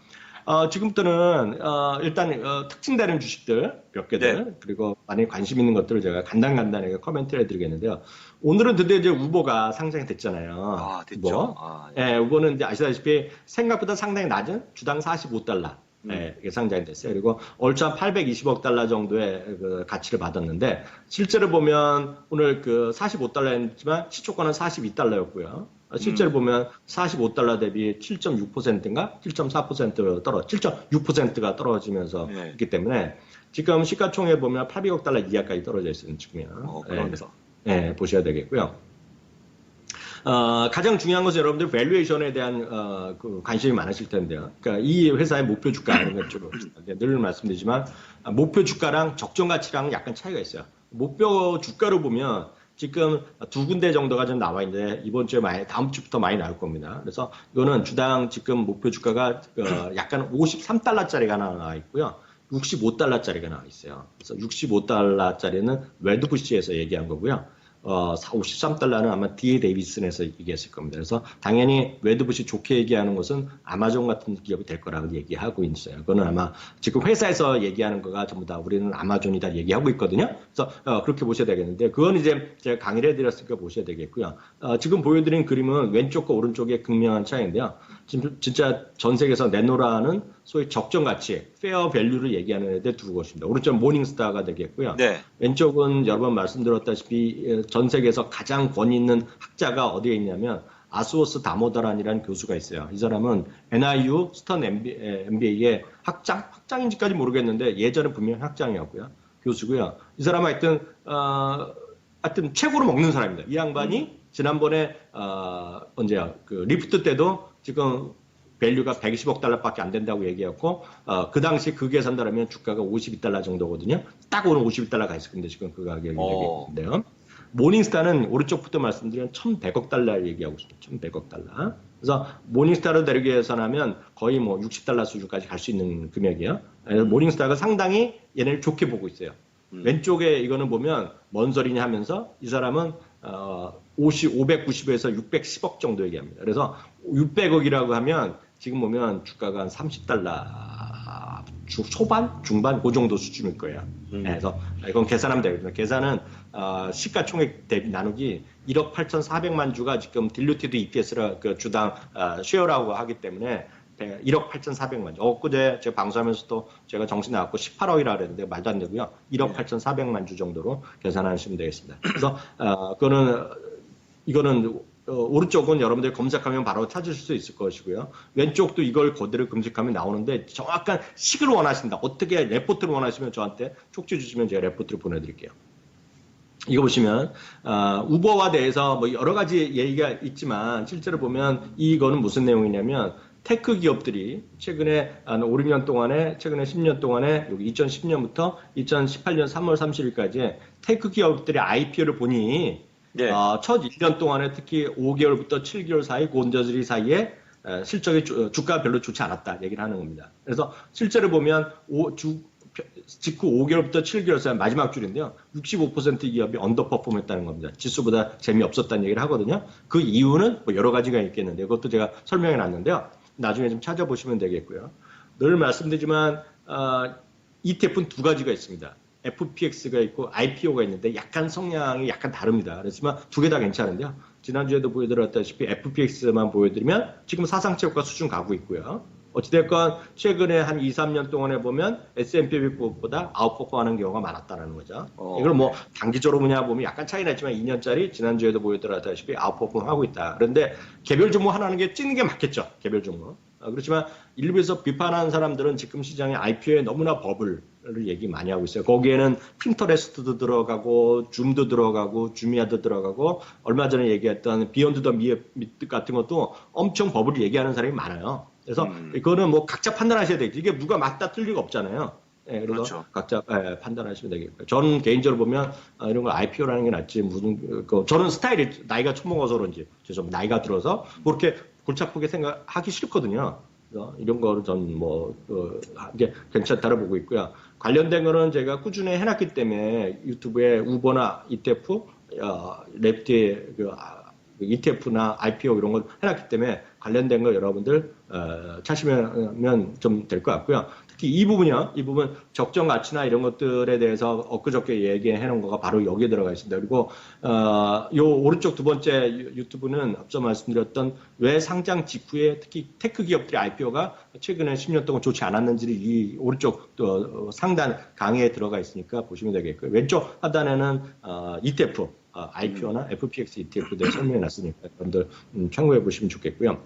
지금부터는 일단 특징되는 주식들 몇 개들 네. 그리고 많이 관심 있는 것들을 제가 간단하게 코멘트를 해드리겠는데요. 오늘은 드디어 이제 우보가 상장이 됐잖아요. 아, 됐죠. 우보. 예. 예, 우보는 이제 아시다시피 생각보다 상당히 낮은 주당 45달러. 예, 이게 상장이 됐어요. 그리고 얼추 한 820억 달러 정도의 그 가치를 받았는데 실제로 보면 오늘 그 45달러였지만 시초가는 42달러였고요. 실제로 보면 45달러 대비 7.6%인가 7.4% 7.6%가 떨어지면서 네. 있기 때문에 지금 시가총액 보면 800억 달러 이하까지 떨어져 있는 지금이요. 그래서 보셔야 되겠고요. 가장 중요한 것은 여러분들 밸류에이션에 대한 그 관심이 많으실 텐데요. 그러니까 이 회사의 목표 주가 이런 것 쪽으로 늘 말씀드리지만 목표 주가랑 적정 가치랑 약간 차이가 있어요. 목표 주가로 보면 지금 두 군데 정도가 좀 나와 있는데 이번 주에 다음 주부터 많이 나올 겁니다. 그래서 이거는 주당 지금 목표 주가가 약간 53달러짜리가 하나 나와 있고요. 65달러짜리가 나와 있어요. 그래서 65달러짜리는 웨드부시에서 얘기한 거고요. 53달러는 아마 D.A. 데이비슨에서 얘기했을 겁니다. 그래서 당연히 웨드부시 좋게 얘기하는 것은 아마존 같은 기업이 될 거라고 얘기하고 있어요. 그거는 아마 지금 회사에서 얘기하는 거가 전부 다 우리는 아마존이다 얘기하고 있거든요. 그래서 그렇게 보셔야 되겠는데 그건 이제 제가 강의를 해드렸으니까 보셔야 되겠고요. 지금 보여드린 그림은 왼쪽과 오른쪽의 극명한 차이인데요. 진짜 전 세계에서 내놓으라는 소위 적정 가치, 페어 밸류를 얘기하는 애들 두 곳입니다. 오른쪽은 모닝스타가 되겠고요. 네. 왼쪽은 여러 번 말씀드렸다시피 전 세계에서 가장 권위 있는 학자가 어디에 있냐면 아수오스 다모다란이라는 교수가 있어요. 이 사람은 NIU 스턴 MBA의 학장인지까지 모르겠는데 예전에 분명히 학장이었고요. 교수고요. 이 사람은 하여튼 최고로 먹는 사람입니다. 이 양반이 지난번에 언제야 그 리프트 때도 지금 밸류가 120억 달러밖에 안 된다고 얘기했고 그 당시 그 계산다라면 주가가 52달러 정도거든요. 딱 오늘 52달러 가 있을 건데 지금 그 가격이 얘기했는데요. 모닝스타는 오른쪽부터 말씀드리면 1,100억 달러 얘기하고 있습니다. 1,100억 달러. 그래서 모닝스타를 데리기 위해서라면 거의 뭐 60달러 수준까지 갈 수 있는 금액이에요. 그래서 모닝스타가 상당히 얘네를 좋게 보고 있어요. 왼쪽에 이거는 보면 뭔 소리냐 하면서 이 사람은 590에서 610억 정도 얘기합니다. 그래서 600억이라고 하면 지금 보면 주가가 한 30달러 초반, 중반 그 정도 수준일 거예요. 그래서 이건 계산하면 되거든요. 계산은 시가총액 대비 나누기 1억 8,400만 주가 지금 딜루티드 EPS라 그 주당 쉐어라고 하기 때문에 1억 8,400만 주. 엊그제 제가 방송하면서도 제가 정신 나갔고 18억이라 그랬는데 말도 안 되고요. 1억 8,400만 주 정도로 계산하시면 되겠습니다. 그래서 이거는 오른쪽은 여러분들이 검색하면 바로 찾으실 수 있을 것이고요. 왼쪽도 이걸 그대로 검색하면 나오는데 정확한 식을 원하신다. 어떻게 레포트를 원하시면 저한테 쪽지 주시면 제가 레포트를 보내드릴게요. 이거 보시면 우버와 대해서 뭐 여러 가지 얘기가 있지만 실제로 보면 이거는 무슨 내용이냐면 테크 기업들이 최근에 5, 6년 동안에 최근에 10년 동안에 여기 2010년부터 2018년 3월 30일까지 테크 기업들의 IPO를 보니 네. 첫 1년 동안에 특히 5개월부터 7개월 사이 고온저리 사이에 실적이 주가가 별로 좋지 않았다 얘기를 하는 겁니다. 그래서 실제로 보면 직후 5개월부터 7개월 사이 마지막 줄인데요. 65% 기업이 언더퍼폼했다는 겁니다. 지수보다 재미없었다는 얘기를 하거든요. 그 이유는 뭐 여러 가지가 있겠는데 그것도 제가 설명해 놨는데요. 나중에 좀 찾아보시면 되겠고요. 늘 말씀드리지만 ETF는 두 가지가 있습니다. FPX가 있고 IPO가 있는데 약간 성향이 약간 다릅니다. 그렇지만 두 개 다 괜찮은데요. 지난주에도 보여드렸다시피 FPX만 보여드리면 지금 사상체육과 수준 가고 있고요. 어찌됐건 최근에 한 2, 3년 동안에 보면 S&P 500보다 아웃퍼폼하는 경우가 많았다는 거죠. 이걸 뭐 단기적으로 뭐냐 보면 약간 차이 났지만 2년짜리 지난주에도 보여드렸다시피 아웃퍼폼하고 있다. 그런데 개별 종목 하나는 게 찌는 게 맞겠죠. 개별 종목. 그렇지만 일부에서 비판하는 사람들은 지금 시장의 IPO에 너무나 버블을 얘기 많이 하고 있어요. 거기에는 핀터레스트도 들어가고 줌도 들어가고 주미아도 들어가고 얼마 전에 얘기했던 비욘드 더 미트 같은 것도 엄청 버블을 얘기하는 사람이 많아요. 그래서 이거는 뭐 각자 판단하셔야 되겠죠. 이게 누가 맞다 틀리가 없잖아요. 예, 그래서 그렇죠. 각자 판단하시면 되겠고요. 저는 개인적으로 보면 이런 걸 IPO라는 게 낫지 저는 스타일이 나이가 처먹어서 그런지 죄송합니다. 나이가 들어서 뭐 이렇게 골치 아프게 생각하기 싫거든요. 그래서 이런 거를 전 이게 괜찮다고 보고 있고요. 관련된 거는 제가 꾸준히 해놨기 때문에 유튜브에 우버나 ETF, 랩티 ETF나 IPO 이런 걸 해놨기 때문에 관련된 거 여러분들 찾으면 좀 될 것 같고요. 특히 이 부분이요. 이 부분 적정 가치나 이런 것들에 대해서 엊그저께 얘기해 놓은 거가 바로 여기에 들어가 있습니다. 그리고 요 오른쪽 두 번째 유튜브는 앞서 말씀드렸던 왜 상장 직후에 특히 테크 기업들의 IPO가 최근에 10년 동안 좋지 않았는지를 이 오른쪽 상단 강의에 들어가 있으니까 보시면 되겠고요. 왼쪽 하단에는 ETF IPO나 FPX ETF에 대해 설명해 놨으니까 여러분들 참고해 보시면 좋겠고요.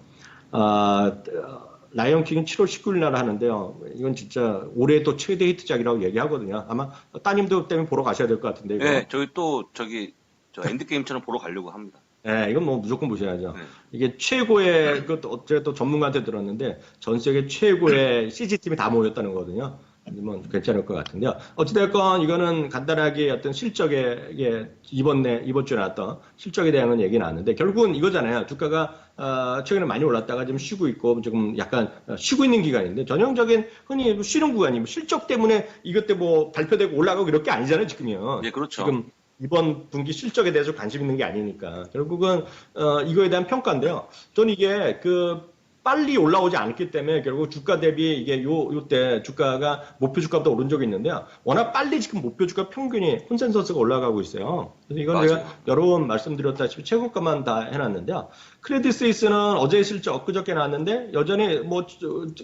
라이언킹은 7월 19일 날 하는데요. 이건 진짜 올해 또 최대 히트작이라고 얘기하거든요. 아마 따님도 때문에 보러 가셔야 될 것 같은데. 이거. 네, 저 엔드게임처럼 보러 가려고 합니다. 네, 이건 뭐 무조건 보셔야죠. 네. 이게 최고의, 그것도 제가 또 전문가한테 들었는데, 전 세계 최고의 CG팀이 다 모였다는 거거든요. 뭐 괜찮을 것 같은데요. 어찌됐건 이거는 간단하게 어떤 실적에 이번 주에 나왔던 실적에 대한 얘기 나왔는데 결국은 이거잖아요. 주가가 최근에 많이 올랐다가 지금 쉬고 있고 지금 약간 쉬고 있는 기간인데 전형적인 흔히 쉬는 구간이 실적 때문에 이것 때 뭐 발표되고 올라가고 이럴 게 아니잖아요. 지금요. 네, 그렇죠. 지금 이번 분기 실적에 대해서 관심 있는 게 아니니까 결국은 이거에 대한 평가인데요. 저는 이게 빨리 올라오지 않기 때문에 결국 주가 대비 이게 요때 주가가 목표 주가보다 오른 적이 있는데요. 워낙 빨리 지금 목표 주가 평균이 콘센서스가 올라가고 있어요. 그래서 이건 맞아요. 제가 여러 번 말씀드렸다시피 최고가만 다 해놨는데요. 크레딧 스위스는 어제 실적 엊그저께 나왔는데 여전히 뭐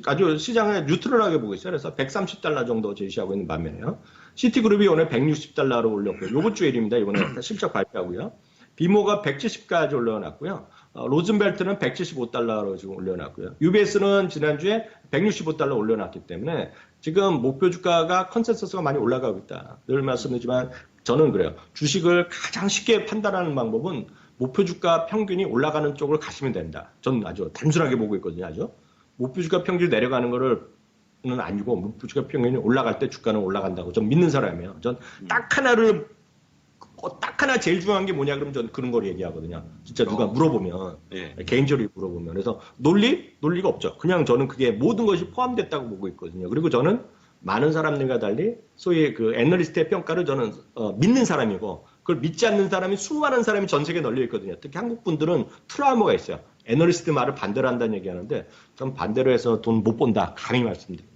아주 시장을 뉴트럴하게 보고 있어요. 그래서 130달러 정도 제시하고 있는 반면에요. 시티그룹이 오늘 160달러로 올렸고요. 요번 주 일입니다. 이번에 실적 발표하고요. 비모가 170까지 올려놨고요. 로즌벨트는 175달러로 지금 올려놨고요. UBS는 지난주에 165달러 올려놨기 때문에 지금 목표 주가가 컨센서스가 많이 올라가고 있다. 늘 말씀드리지만 저는 그래요. 주식을 가장 쉽게 판단하는 방법은 목표 주가 평균이 올라가는 쪽을 가시면 된다. 저는 아주 단순하게 보고 있거든요. 아주. 목표 주가 평균이 내려가는 거를 는 아니고 목표 주가 평균이 올라갈 때 주가는 올라간다고 전 믿는 사람이에요. 전 딱 하나 제일 중요한 게 뭐냐 그러면 전 그런 걸 얘기하거든요. 진짜 누가 물어보면 예. 개인적으로 물어보면 그래서 논리가 없죠. 그냥 저는 그게 모든 것이 포함됐다고 보고 있거든요. 그리고 저는 많은 사람들과 달리 소위 그 애널리스트의 평가를 저는 믿는 사람이고 그걸 믿지 않는 사람이 수많은 사람이 전 세계에 널려 있거든요. 특히 한국 분들은 트라우마가 있어요. 애널리스트 말을 반대로 한다는 얘기하는데 전 반대로 해서 돈 못 번다 강히 말씀드립니다.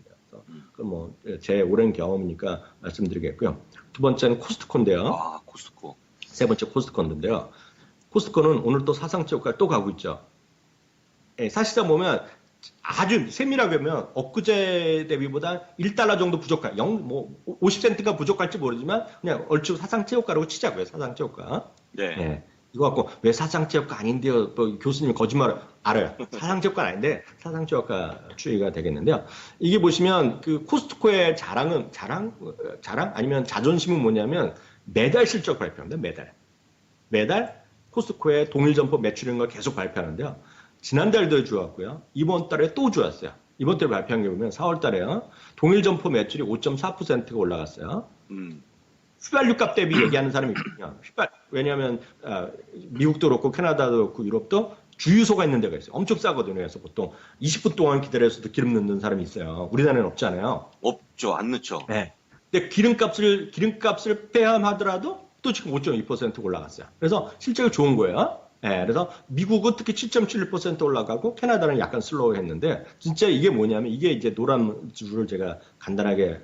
그건 뭐 제 오랜 경험이니까 말씀드리겠고요. 두 번째는 코스트코인데요. 아, 코스트코. 세 번째 코스트코인데요. 코스트코는 오늘 또 사상체육까지 또 가고 있죠. 예, 사실상 보면 아주 세밀하게 보면 엊그제 대비보다 1달러 정도 부족할, 50센트가 부족할지 모르지만 그냥 얼추 사상체육가라고 치자고요. 사상체육가. 네. 예. 이거 갖고 왜 사상체육가 아닌데요? 뭐 교수님 거짓말 알아요. 사상체육가 아닌데 사상체육가 추이가 되겠는데요. 이게 보시면 그 코스트코의 자랑 아니면 자존심은 뭐냐면 매달 실적 발표합니다. 매달 코스트코의 동일 점포 매출액을 계속 발표하는데요. 지난달도 좋았고요. 이번 달에 또 좋았어요. 이번 달에 발표한 게 보면 4월 달에요. 동일 점포 매출이 5.4%가 올라갔어요. 휘발유 값 대비 얘기하는 사람이 있거든요. 왜냐하면 미국도 그렇고 캐나다도 그렇고 유럽도 주유소가 있는 데가 있어요. 엄청 싸거든요. 그래서 보통 20분 동안 기다려서도 기름 넣는 사람이 있어요. 우리나라는 없잖아요. 없죠. 안 넣죠. 네. 근데 기름값을 빼함하더라도 또 지금 5.2% 올라갔어요. 그래서 실적이 좋은 거예요. 네, 그래서 미국은 특히 7.71% 올라가고 캐나다는 약간 슬로우했는데 진짜 이게 뭐냐면 이게 이제 노란 줄을 제가 간단하게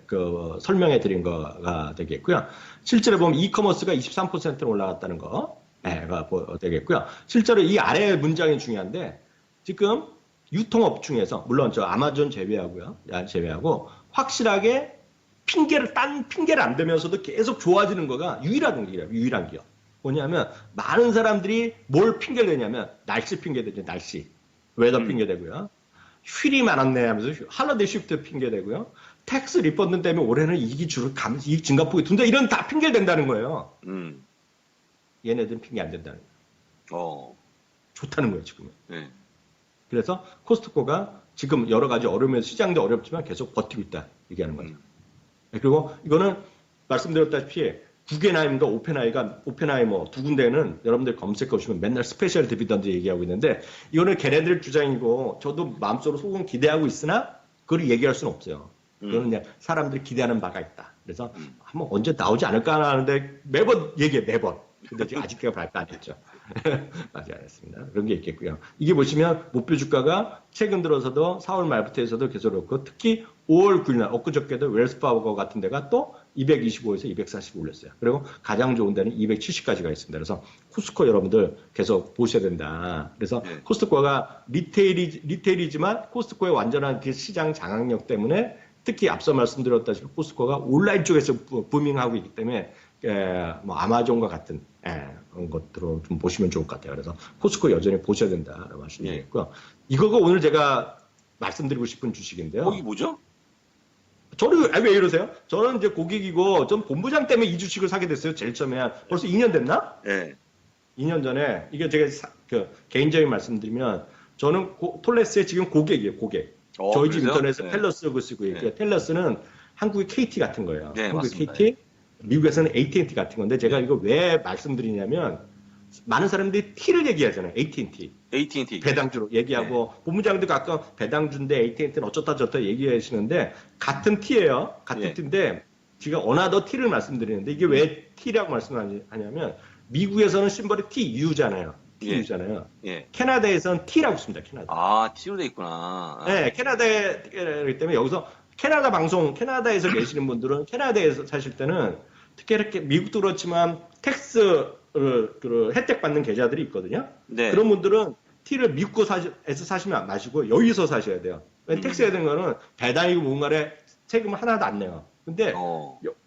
설명해 드린 거가 되겠고요. 실제로 보면 이커머스가 23% 올라갔다는 거가 되겠고요. 실제로 이 아래 문장이 중요한데 지금 유통업 중에서 물론 저 아마존 제외하고요. 제외하고 확실하게 딴 핑계를 안 대면서도 계속 좋아지는 거가 유일한 기업, 유일한 기업. 뭐냐면 많은 사람들이 뭘 핑계를 대냐면 날씨 핑계 대죠, 날씨. 웨더 핑계 대고요. 휴일이 많았네 하면서 할러데이 쉬프트 핑계 대고요. 텍스 리펀드 때문에 올해는 이익 증가폭이 둔다 이런 다 핑계를 댄다는 거예요. 얘네들은 핑계 안 된다는 거예요. 좋다는 거예요, 지금은. 네. 그래서 코스트코가 지금 여러 가지 어려움에서 시장도 어렵지만 계속 버티고 있다 얘기하는 거죠. 그리고 이거는 말씀드렸다시피 구겐하임과 오펜하이머 두 군데는 여러분들 검색해 보시면 맨날 스페셜 디비던드 얘기하고 있는데 이거는 걔네들 주장이고 저도 마음속으로 속은 기대하고 있으나 그걸 얘기할 수는 없어요. 그거는 그냥 사람들이 기대하는 바가 있다. 그래서 한번 언제 나오지 않을까 하는데 매번 얘기해, 매번. 근데 지금 아직 발표 안 했죠. 아직 안 했습니다. 그런 게 있겠고요. 이게 보시면 목표 주가가 최근 들어서도 4월 말부터 해서도 계속 그렇고 특히 5월 9일 날 엊그저께도 웰스파워 같은 데가 또 225에서 240 올렸어요. 그리고 가장 좋은 데는 270까지 가 있습니다. 그래서 코스트코 여러분들 계속 보셔야 된다. 그래서 코스트코가 리테일이지만 코스트코의 완전한 그 시장 장악력 때문에 특히 앞서 말씀드렸다시피 코스트코가 온라인 쪽에서 부밍하고 있기 때문에 뭐 아마존과 같은 그런 것들을 좀 보시면 좋을 것 같아요. 그래서 코스트코 여전히 보셔야 된다라고 말씀드리겠고요. 이거가 오늘 제가 말씀드리고 싶은 주식인데요. 거기 뭐죠? 저는 왜 이러세요? 저는 이제 고객이고 전 본부장 때문에 이 주식을 사게 됐어요. 제일 처음에 벌써 2년 됐나? 네. 2년 전에 이게 제가 개인적인 말씀드리면 저는 톨레스의 지금 고객이에요. 고객. 저희 집 인터넷에 텔러스 쓰고 있고요. 텔러스는 한국의 KT 같은 거예요. 네, 한국의 맞습니다. KT, 미국에서는 AT&T 같은 건데 제가 이거 왜 말씀드리냐면 많은 사람들이 T를 얘기하잖아요. AT&T. 배당주로 얘기하고 본부장도 가끔 배당주인데 AT&T는 어쩌다 저쩌다 얘기하시는데 같은 T예요. 같은 T인데 제가 어나더 T를 말씀드리는데 이게 왜 T라고 말씀하냐면 미국에서는 심벌이 TU잖아요. TU잖아요. 캐나다에서는 T라고 씁니다. 캐나다. 아, T로 돼 있구나. 네, 캐나다이기 때문에 여기서 캐나다에서 계시는 분들은 캐나다에서 사실 때는 특히 이렇게 미국도 그렇지만 텍스 혜택 받는 계좌들이 있거든요. 네. 그런 분들은 T를 미국에서 사시면 마시고 여기서 사셔야 돼요. 텍스 해야 되는 거는 배당이고 뭔가에 세금 하나도 안 내요. 근데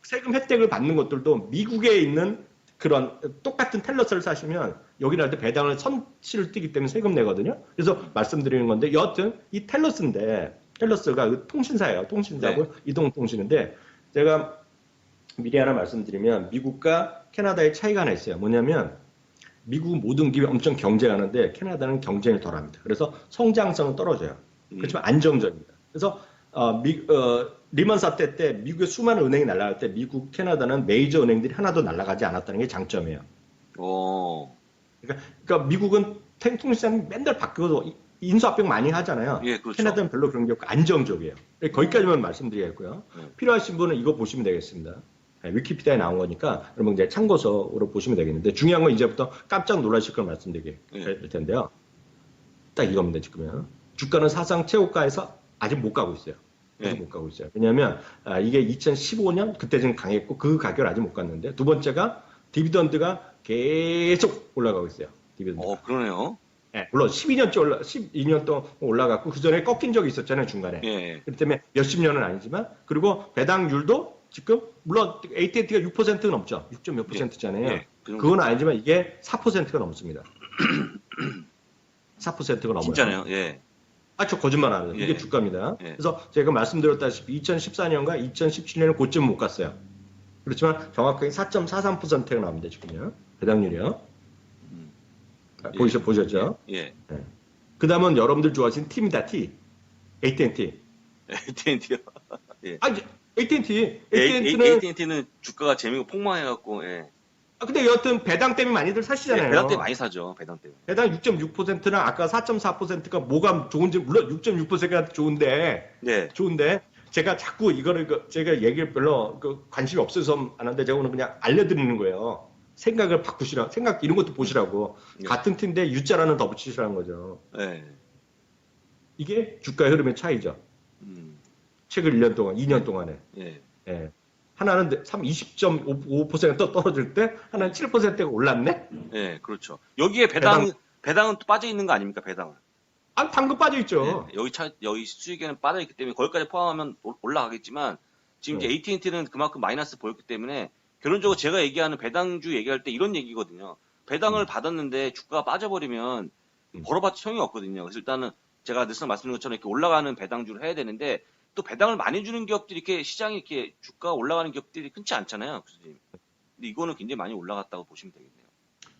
세금 혜택을 받는 것들도 미국에 있는 그런 똑같은 텔러스를 사시면 여기를 할 때 배당을 선치를 띄기 때문에 세금 내거든요. 그래서 말씀드리는 건데 여하튼 이 텔러스가 통신사예요. 통신사고 이동통신인데 제가 미리 하나 말씀드리면 미국과 캐나다의 차이가 하나 있어요. 뭐냐면 미국 모든 기업이 엄청 경쟁하는데 캐나다는 경쟁을 덜합니다. 그래서 성장성은 떨어져요. 그렇지만 안정적입니다. 그래서 리먼 사태 때 미국의 수많은 은행이 날아갈 때 미국, 캐나다는 메이저 은행들이 하나도 날아가지 않았다는 게 장점이에요. 그러니까 미국은 통신사는 맨날 바뀌어도 인수합병 많이 하잖아요. 예, 그렇죠. 캐나다는 별로 그런 게 없고 안정적이에요. 거기까지만 말씀드리겠고요. 필요하신 분은 이거 보시면 되겠습니다. 위키피디아에 나온 거니까 여러분 이제 참고서로 보시면 되겠는데 중요한 건 이제부터 깜짝 놀라실 걸 말씀드릴 텐데요. 딱 이겁니다. 지금요. 주가는 사상 최고가에서 아직 못 가고 있어요. 아직 못 가고 있어요. 왜냐하면 이게 2015년 그때 좀 강했고 그 가격을 아직 못 갔는데 두 번째가 디비던드가 계속 올라가고 있어요. 디비던드. 그러네요. 네, 물론 12년 동안 올라갔고 그 전에 꺾인 적이 있었잖아요 중간에. 그렇기 때문에 몇십 년은 아니지만 그리고 배당률도 지금 물론 AT&T가 6%가 넘죠. 6. 몇 %잖아요. 그건 아니지만 이게 4%가 넘습니다. 4%가 넘어요. 진짜네요. 예. 저 거짓말 안 해요. 이게 주가입니다. 그래서 제가 말씀드렸다시피 2014년과 2017년에 고점 못 갔어요. 그렇지만 정확하게 4.43%가 나옵니다. 지금요. 배당률이요. 보셨죠? 예. 그 다음은 여러분들 좋아하시는 T입니다. T. AT&T. AT&T요. 예. AT&T는 주가가 재미가 폭망해갖고, 근데 여하튼 배당 때문에 많이들 사시잖아요. 배당 때문에 많이 사죠. 배당 때문에. 배당 6.6%나 아까 4.4%가 뭐가 좋은지 물론 6.6%가 좋은데 제가 자꾸 제가 얘기를 별로 관심이 없어서 안 하는데 제가 오늘 그냥 알려드리는 거예요. 생각을 바꾸시라. 이런 것도 보시라고. 같은 팀인데 U자라는 더 붙이시라는 거죠. 이게 주가의 흐름의 차이죠. 최근 1년 동안, 2년 동안에. 하나는 20.5% 떨어질 때 하나는 7%가 올랐네? 그렇죠. 여기에 배당은 또 빠져 있는 거 아닙니까, 배당은? 아, 당근 빠져 있죠. 여기 수익에는 빠져있기 때문에 거기까지 포함하면 올라가겠지만 지금 이제 네. AT&T는 그만큼 마이너스 보였기 때문에 결론적으로 제가 얘기하는 배당주 얘기할 때 이런 얘기거든요. 배당을 받았는데 주가가 빠져버리면 벌어봤자 소용이 없거든요. 그래서 일단은 제가 늘상 말씀드린 것처럼 이렇게 올라가는 배당주를 해야 되는데 또 배당을 많이 주는 기업들이 이렇게 시장이 이렇게 주가가 올라가는 기업들이 흔치 않잖아요, 교수님. 근데 이거는 굉장히 많이 올라갔다고 보시면 되겠네요.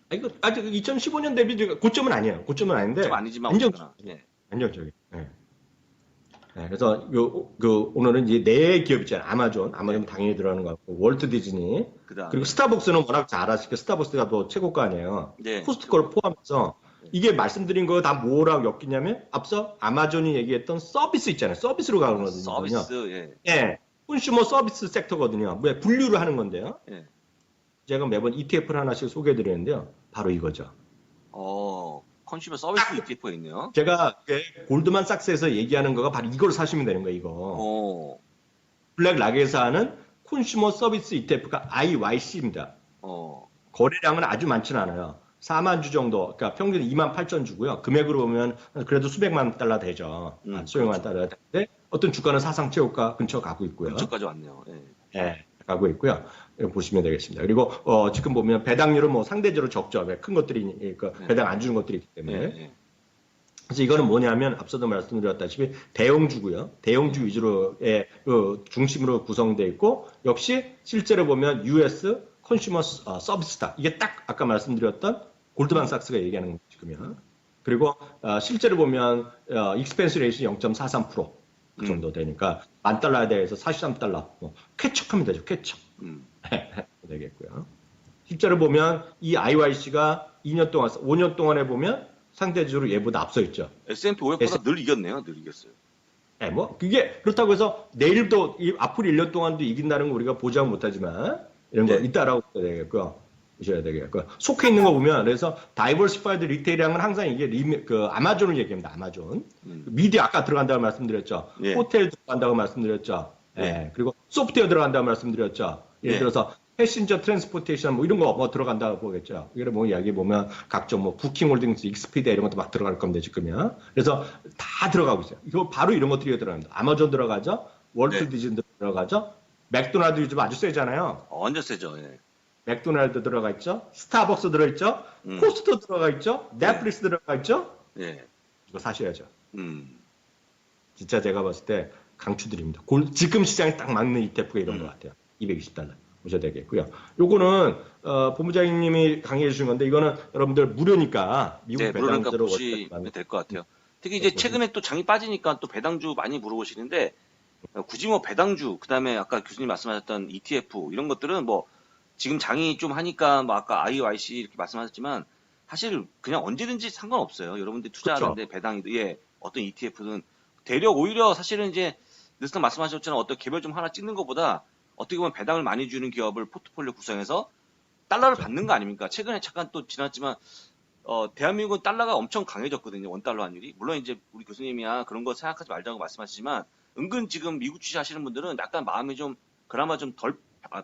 아, 이거 아직 2015년 대비 고점은 아니에요. 고점은 아닌데 좀 아니지만 안정, 어쨌거나. 예. 안정적이. 네. 네, 그래서 오늘은 이제 네 기업 있잖아요. 아마존 당연히 들어가는 것 같고, 월트 디즈니, 그다음에 그리고 스타벅스는 워낙 잘 아시고 스타벅스가 또 최고가 아니에요. 네. 코스트코를 포함해서 이게 말씀드린 거 다 뭐라고 엮이냐면 앞서 아마존이 얘기했던 서비스 있잖아요. 서비스로 가는 거거든요. 서비스, 예. 예, 컨슈머 서비스 섹터거든요. 왜 분류를 하는 건데요. 예. 제가 매번 ETF를 하나씩 소개해드리는데요. 바로 이거죠. 컨슈머 서비스 ETF가 있네요. 제가 골드만삭스에서 얘기하는 거가 바로 이걸 사시면 되는 거예요. 이거. 어, 블랙락에서 하는 컨슈머 서비스 ETF가 IYC입니다. 거래량은 아주 많지는 않아요. 4만 주 정도, 그러니까 평균 2만 8천 주고요. 금액으로 보면 그래도 수백만 달러 되죠. 수백만 달러 되는데 어떤 주가는 사상 최고가 근처 가고 있고요. 근처까지 왔네요. 예. 예, 가고 있고요. 이거 보시면 되겠습니다. 그리고 지금 보면 배당률은 뭐 상대적으로 적죠. 왜 큰 것들이 배당 안 주는 것들이 있기 때문에. 예. 그래서 이거는 뭐냐면 앞서도 말씀드렸다시피 대형주고요. 대형주 위주로의 중심으로 구성되어 있고 역시 실제로 보면 US 컨슈머 서비스다. 이게 딱 아까 말씀드렸던 골드만삭스가 얘기하는 거 지금요. 그리고 실제로 보면 익스펜스 레이시 0.43%그 정도 되니까 $10,000에 대해서 $43 쾌척하면 되죠. 쾌척 되겠고요. 실제로 보면 이 IYC가 2년 동안 5년 동안에 보면 상대적으로 얘보다 앞서 있죠. S&P 500보다 늘 이겼네요. 늘 이겼어요. 네, 뭐 그게 그렇다고 해서 내일도 앞으로 1년 동안도 이긴다는 거 우리가 보장 못하지만 이런 거 있다라고 보셔야 되겠고요. 보셔야 되겠고요. 속해 있는 거 보면 그래서 다이버시파이드 리테일이랑은 항상 이게 아마존을 얘기합니다. 아마존. 미디어 아까 들어간다고 말씀드렸죠. 예. 호텔 들어간다고 말씀드렸죠. 예. 그리고 소프트웨어 들어간다고 말씀드렸죠. 예를 들어서 패신저 트랜스포테이션 뭐 이런 거 뭐 들어간다고 보겠죠. 이게 뭐 이야기 보면 각종 뭐 부킹홀딩스, 익스피디아 이런 것도 막 들어갈 겁니다. 지금요. 그래서 다 들어가고 있어요. 이거 바로 이런 것들이 들어갑니다. 아마존 들어가죠. 월트 디즈니 들어가죠. 맥도날드 요즘 아주 세잖아요. 완전 세죠. 예. 맥도날드 들어가 있죠. 스타벅스 들어있죠. 코스트 들어가 있죠. 넷플릭스 들어가 있죠. 예. 이거 사셔야죠. 음. 진짜 제가 봤을 때 강추드립니다. 지금 시장에 딱 맞는 ETF가 이런 것 같아요. $220 보셔야 되겠고요. 요거는 본부장님이 강의해 주신 건데 이거는 여러분들 무료니까 미국 네, 그러니까 배당대로 보시면 될 것 같아요. 특히 이제 최근에 또 장이 빠지니까 또 배당주 많이 물어보시는데 굳이 뭐 배당주 그다음에 아까 교수님 말씀하셨던 ETF 이런 것들은 뭐 지금 장이 좀 하니까 뭐 아까 IYC 이렇게 말씀하셨지만 사실 그냥 언제든지 상관없어요. 여러분들이 투자하는데 배당이든 어떤 ETF든 대략 오히려 사실은 이제 늘상 말씀하셨잖아요. 어떤 개별종 하나 찍는 것보다 어떻게 보면 배당을 많이 주는 기업을 포트폴리오 구성해서 달러를 받는 거 아닙니까? 최근에 잠깐 또 지났지만 대한민국은 달러가 엄청 강해졌거든요. 원달러 환율이. 물론 이제 우리 교수님이야 그런 거 생각하지 말자고 말씀하시지만 은근 지금 미국 주식하시는 분들은 약간 마음이 좀 그나마 좀 덜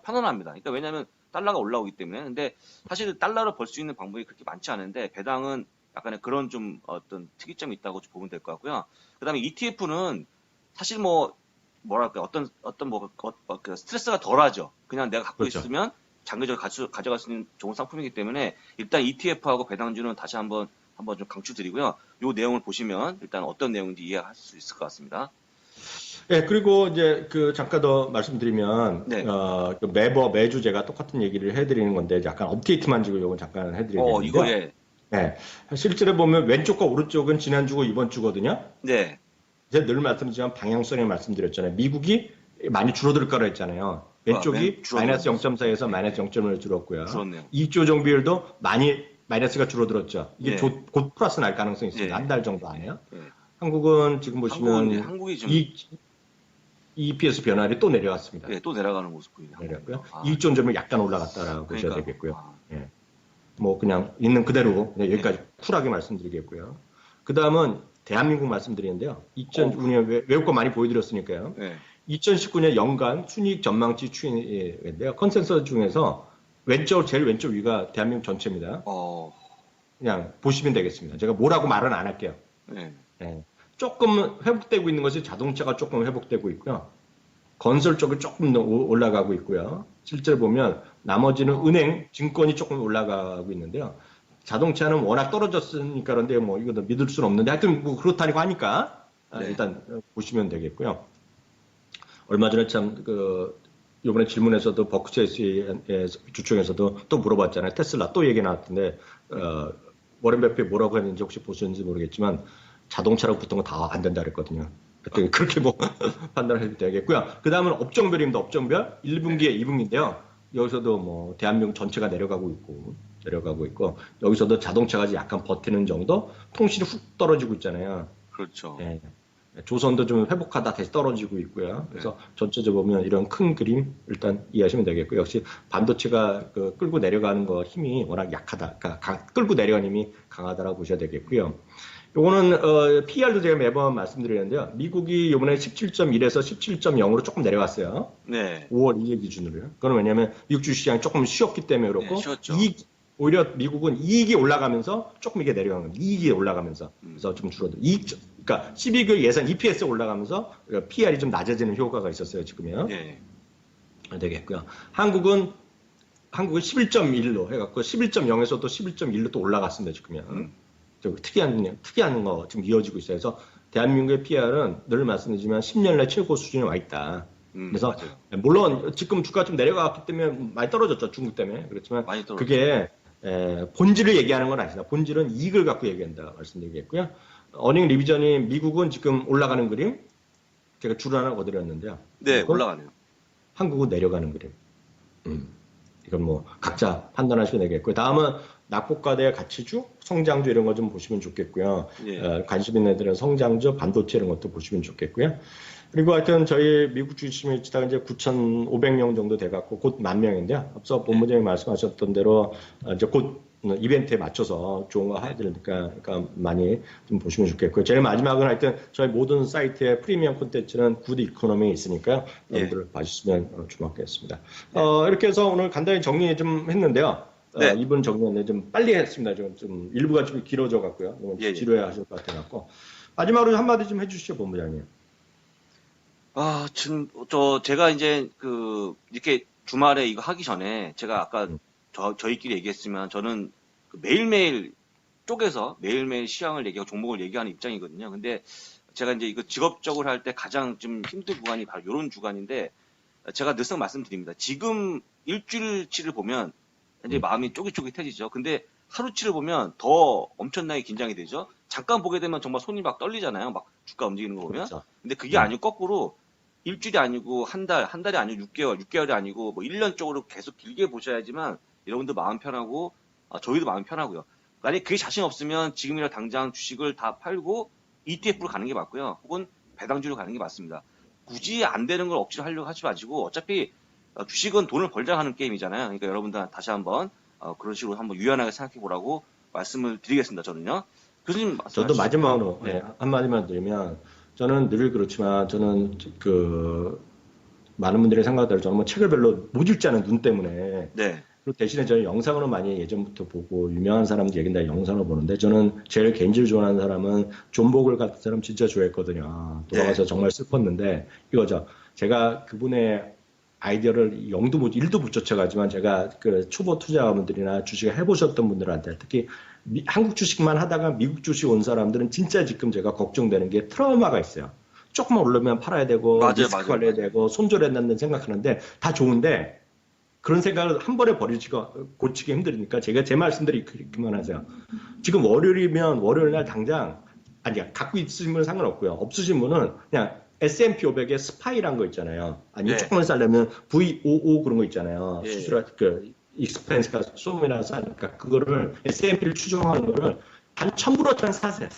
편안합니다. 그러니까 왜냐하면 달러가 올라오기 때문에. 근데 사실 달러를 벌 수 있는 방법이 그렇게 많지 않은데 배당은 약간의 그런 좀 어떤 특이점이 있다고 보면 될 것 같고요. 그다음에 ETF는 사실 뭐 뭐랄까 어떤 그 스트레스가 덜하죠. 그냥 내가 갖고 있으면 장기적으로 가져갈 수 있는 좋은 상품이기 때문에 일단 ETF하고 배당주는 다시 한번 좀 강추드리고요. 이 내용을 보시면 일단 어떤 내용인지 이해할 수 있을 것 같습니다. 네, 그리고 이제 잠깐 더 말씀드리면 매주 제가 똑같은 얘기를 해드리는 건데 약간 업데이트만 지고 이건 잠깐 해드리겠는데요. 이거 네, 실제로 보면 왼쪽과 오른쪽은 지난주고 이번 주거든요. 네. 제가 늘 말씀드리지만 방향성에 말씀드렸잖아요. 미국이 많이 줄어들 거라 했잖아요. 왼쪽이 마이너스 0.4에서 마이너스 0.1을 줄었고요. 줄었네요. 이조 정비율도 많이 마이너스가 줄어들었죠. 이게 곧 플러스 날 가능성이 있습니다. 한 달 정도 안에요. 한국은 지금 보시면 한국이 좀 EPS 변화율이 또 내려왔습니다. 또 내려가는 모습 보이네요. 내려갔고요. 2조 점을 약간 올라갔다라고 보셔야 되겠고요. 뭐 그냥 있는 그대로 여기까지 쿨하게 말씀드리겠고요. 그 다음은 대한민국 말씀드리는데요. 2009년 외국 거 많이 보여드렸으니까요. 2019년 연간 순이익 전망치 추이인데요. 컨센서스 중에서 제일 왼쪽 위가 대한민국 전체입니다. 그냥 보시면 되겠습니다. 제가 뭐라고 말은 안 할게요. 예. 조금 회복되고 있는 것이 자동차가 조금 회복되고 있고요. 건설 쪽은 조금 더 올라가고 있고요. 실제로 보면 나머지는 은행, 증권이 조금 올라가고 있는데요. 자동차는 워낙 떨어졌으니까 그런데 뭐 이거 믿을 수는 없는데 하여튼 뭐 그렇다고 하니까 네. 일단 보시면 되겠고요. 얼마 전에 참 이번에 질문에서도 버크셔의 주총에서도 또 물어봤잖아요. 테슬라 또 얘기 나왔던데 워렌 버핏이 뭐라고 했는지 혹시 보셨는지 모르겠지만 자동차라고 붙은 거 다 안 된다 그랬거든요. 하여튼 그렇게 뭐 판단을 해도 되겠고요. 그 다음은 업종별입니다. 업종별 1분기에 2분기인데요. 여기서도 뭐 대한민국 전체가 내려가고 있고 여기서도 자동차가 약간 버티는 정도, 통신이 훅 떨어지고 있잖아요. 그렇죠. 예. 조선도 좀 회복하다 다시 떨어지고 있고요. 그래서 전체적으로 보면 이런 큰 그림 일단 이해하시면 되겠고요. 역시 반도체가 끌고 내려가는 거 힘이 워낙 약하다. 그러니까 끌고 내려가는 힘이 강하다라고 보셔야 되겠고요. 요거는 PR도 제가 매번 말씀드리는데요. 미국이 이번에 17.1에서 17.0으로 조금 내려갔어요. 네. 5월 2일 기준으로요. 그건 왜냐하면 미국 주식시장이 조금 쉬었기 때문에 그렇고 네, 쉬었죠. 오히려 미국은 이익이 올라가면서 조금 이게 내려간 겁니다. 이익이 올라가면서 그래서 좀 줄어들. 그러니까 12그 예상 EPS 올라가면서 PR이 좀 낮아지는 효과가 있었어요 지금요. 네. 되겠고요. 한국은 11.1로 해갖고 11.0에서 또 11.1로 또 올라갔습니다 지금요. 좀 특이한 거 지금 이어지고 있어요. 그래서 대한민국의 PR은 늘 말씀드리지만 10년 내 최고 수준에 와 있다. 그래서 맞아요. 물론 지금 주가 좀 내려갔기 때문에 많이 떨어졌죠. 중국 때문에. 그렇지만 많이 떨어졌죠. 그게 본질을 얘기하는 건 아니다. 본질은 이익을 갖고 얘기한다 말씀드리겠고요. 어닝 리비전이 미국은 지금 올라가는 그림, 제가 줄 하나 거드렸는데요. 네, 올라가네요. 한국은 내려가는 그림. 이건 뭐 각자 판단하시면 되겠고요. 다음은 낙폭과대 가치주, 성장주 이런 거 좀 보시면 좋겠고요. 예. 관심 있는 애들은 성장주, 반도체 이런 것도 보시면 좋겠고요. 그리고 하여튼 저희 미국 주식시장에 지금 이제 9,500명 정도 돼갖고 곧 10,000명인데요. 앞서 본부장님 말씀하셨던 대로 이제 곧 이벤트에 맞춰서 좋은 거 해야 되니까 그러니까 많이 좀 보시면 좋겠고요. 제일 마지막은 하여튼 저희 모든 사이트의 프리미엄 콘텐츠는 굿 이코노미에 있으니까요. 여러분들 봐주시면 고맙겠습니다. 이렇게 해서 오늘 간단히 정리 좀 했는데요. 네. 이분 정리는 좀 빨리 했습니다. 좀 일부가 좀 길어져 갖고요. 너무 예. 지루해 하실 것 같아 갖고. 마지막으로 한마디 좀 해주시죠, 본부장님. 지금 제가 이제 이렇게 주말에 이거 하기 전에 제가 아까 저희끼리 얘기했지만 저는 매일매일 쪼개서 매일매일 시황을 얘기하고 종목을 얘기하는 입장이거든요. 근데 제가 이제 이거 직업적으로 할 때 가장 좀 힘든 구간이 바로 이런 주간인데 제가 늘상 말씀드립니다. 지금 일주일치를 보면 이제 마음이 쪼깃쪼깃해지죠. 근데 하루치를 보면 더 엄청나게 긴장이 되죠. 잠깐 보게 되면 정말 손이 막 떨리잖아요. 막 주가 움직이는 거 보면. 그렇죠. 근데 그게 아니고 거꾸로 일주일이 아니고 한 달이 아니고 6개월이 아니고 뭐 1년 쪽으로 계속 길게 보셔야지만 여러분도 마음 편하고 저희도 마음 편하고요. 만약에 그게 자신 없으면 지금이라 당장 주식을 다 팔고 ETF로 가는 게 맞고요. 혹은 배당주로 가는 게 맞습니다. 굳이 안 되는 걸 억지로 하려고 하지 마시고 어차피 주식은 돈을 벌자 하는 게임이잖아요. 그러니까 여러분들 다시 한번 그런 식으로 한번 유연하게 생각해 보라고 말씀을 드리겠습니다. 저는요. 교수님 저도 마지막으로 한마디만 드리면 저는 늘 그렇지만 저는 많은 분들의 생각대로 저는 뭐 책을 별로 못 읽지 않은 눈 때문에 네. 그리고 대신에 저는 영상으로 많이 예전부터 보고 유명한 사람들 얘기는 다 영상으로 보는데 저는 제일 개인적으로 좋아하는 사람은 존 보글 같은 사람 진짜 좋아했거든요. 돌아가서 정말 슬펐는데 이거죠. 제가 그분의 아이디어를 0도 못 1도 못 쫓아가지만 제가 초보 투자자분들이나 주식을 해보셨던 분들한테 특히 한국 주식만 하다가 미국 주식 온 사람들은 진짜 지금 제가 걱정되는 게 트라우마가 있어요. 조금만 오르면 팔아야 되고 리스크 관리해야 되고 손절해야 생각하는데 다 좋은데 그런 생각을 한 번에 고치기 힘드니까 제가 제 말씀들이 그만하세요. 지금 월요일이면 월요일 날 당장 갖고 있으면 상관없고요. 없으신 분은 그냥 S&P 500에 스파이란 거 있잖아요. 아니면 조금만 살려면 VOO 그런 거 있잖아요. 수수료 익스펜스가 소음이나 싸니까 그거를 S&P를 추정하는 거를 한 1,000불어짜리 사세요.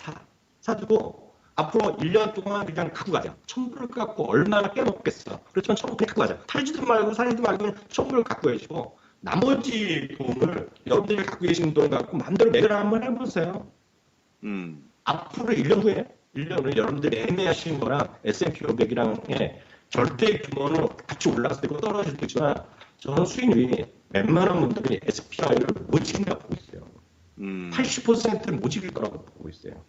사두고 앞으로 1년 동안 그냥 갖고 가자. 1,000불을 갖고 얼마나 빼먹겠어. 그렇지만 1,000불 갖고 가자. 팔지도 말고 사지도 말고 1,000불을 갖고 계시고 나머지 돈을 여러분들이 갖고 계신 돈 갖고 마음대로 매매를 한번 해보세요. 앞으로 1년 후에 여러분들이 애매하신 거랑 S&P 500이랑 절대 규모는 같이 올라갈 수도 있고 떨어질 수도 있지만 저는 수익률이 웬만한 분들이 SPI를 못 지킨다고 보고 있어요. 80%는 못 지킬 거라고 보고 있어요.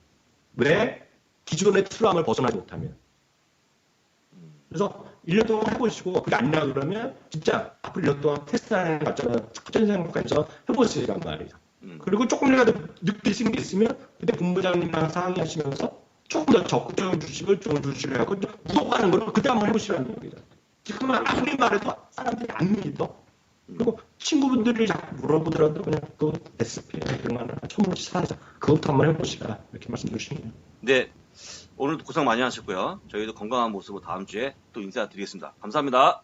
왜? 기존의 투람을 벗어나지 못하면. 그래서 1년 동안 해보시고 그게 안 나와 그러면 진짜 앞으로 1년 동안 테스트하는 과정을 첫째 생각해서 해보시란 말이에요. 그리고 조금이라도 느끼시는 게 있으면 그때 본부장님이랑 상의하시면서 조금 더 적극적인 주식을 좋은 주식을 하고 무조건 거를 그때 한번 해보시라는 겁니다. 지금은 아무리 말해도 사람들이 안 믿어. 그리고 친구분들이 자꾸 물어보더라도 그냥 그 SP 그런 거 1,000원씩 사자. 그것도 한번 해보시라 이렇게 말씀드리시네요. 네, 오늘도 고생 많이 하셨고요. 저희도 건강한 모습으로 다음 주에 또 인사드리겠습니다. 감사합니다.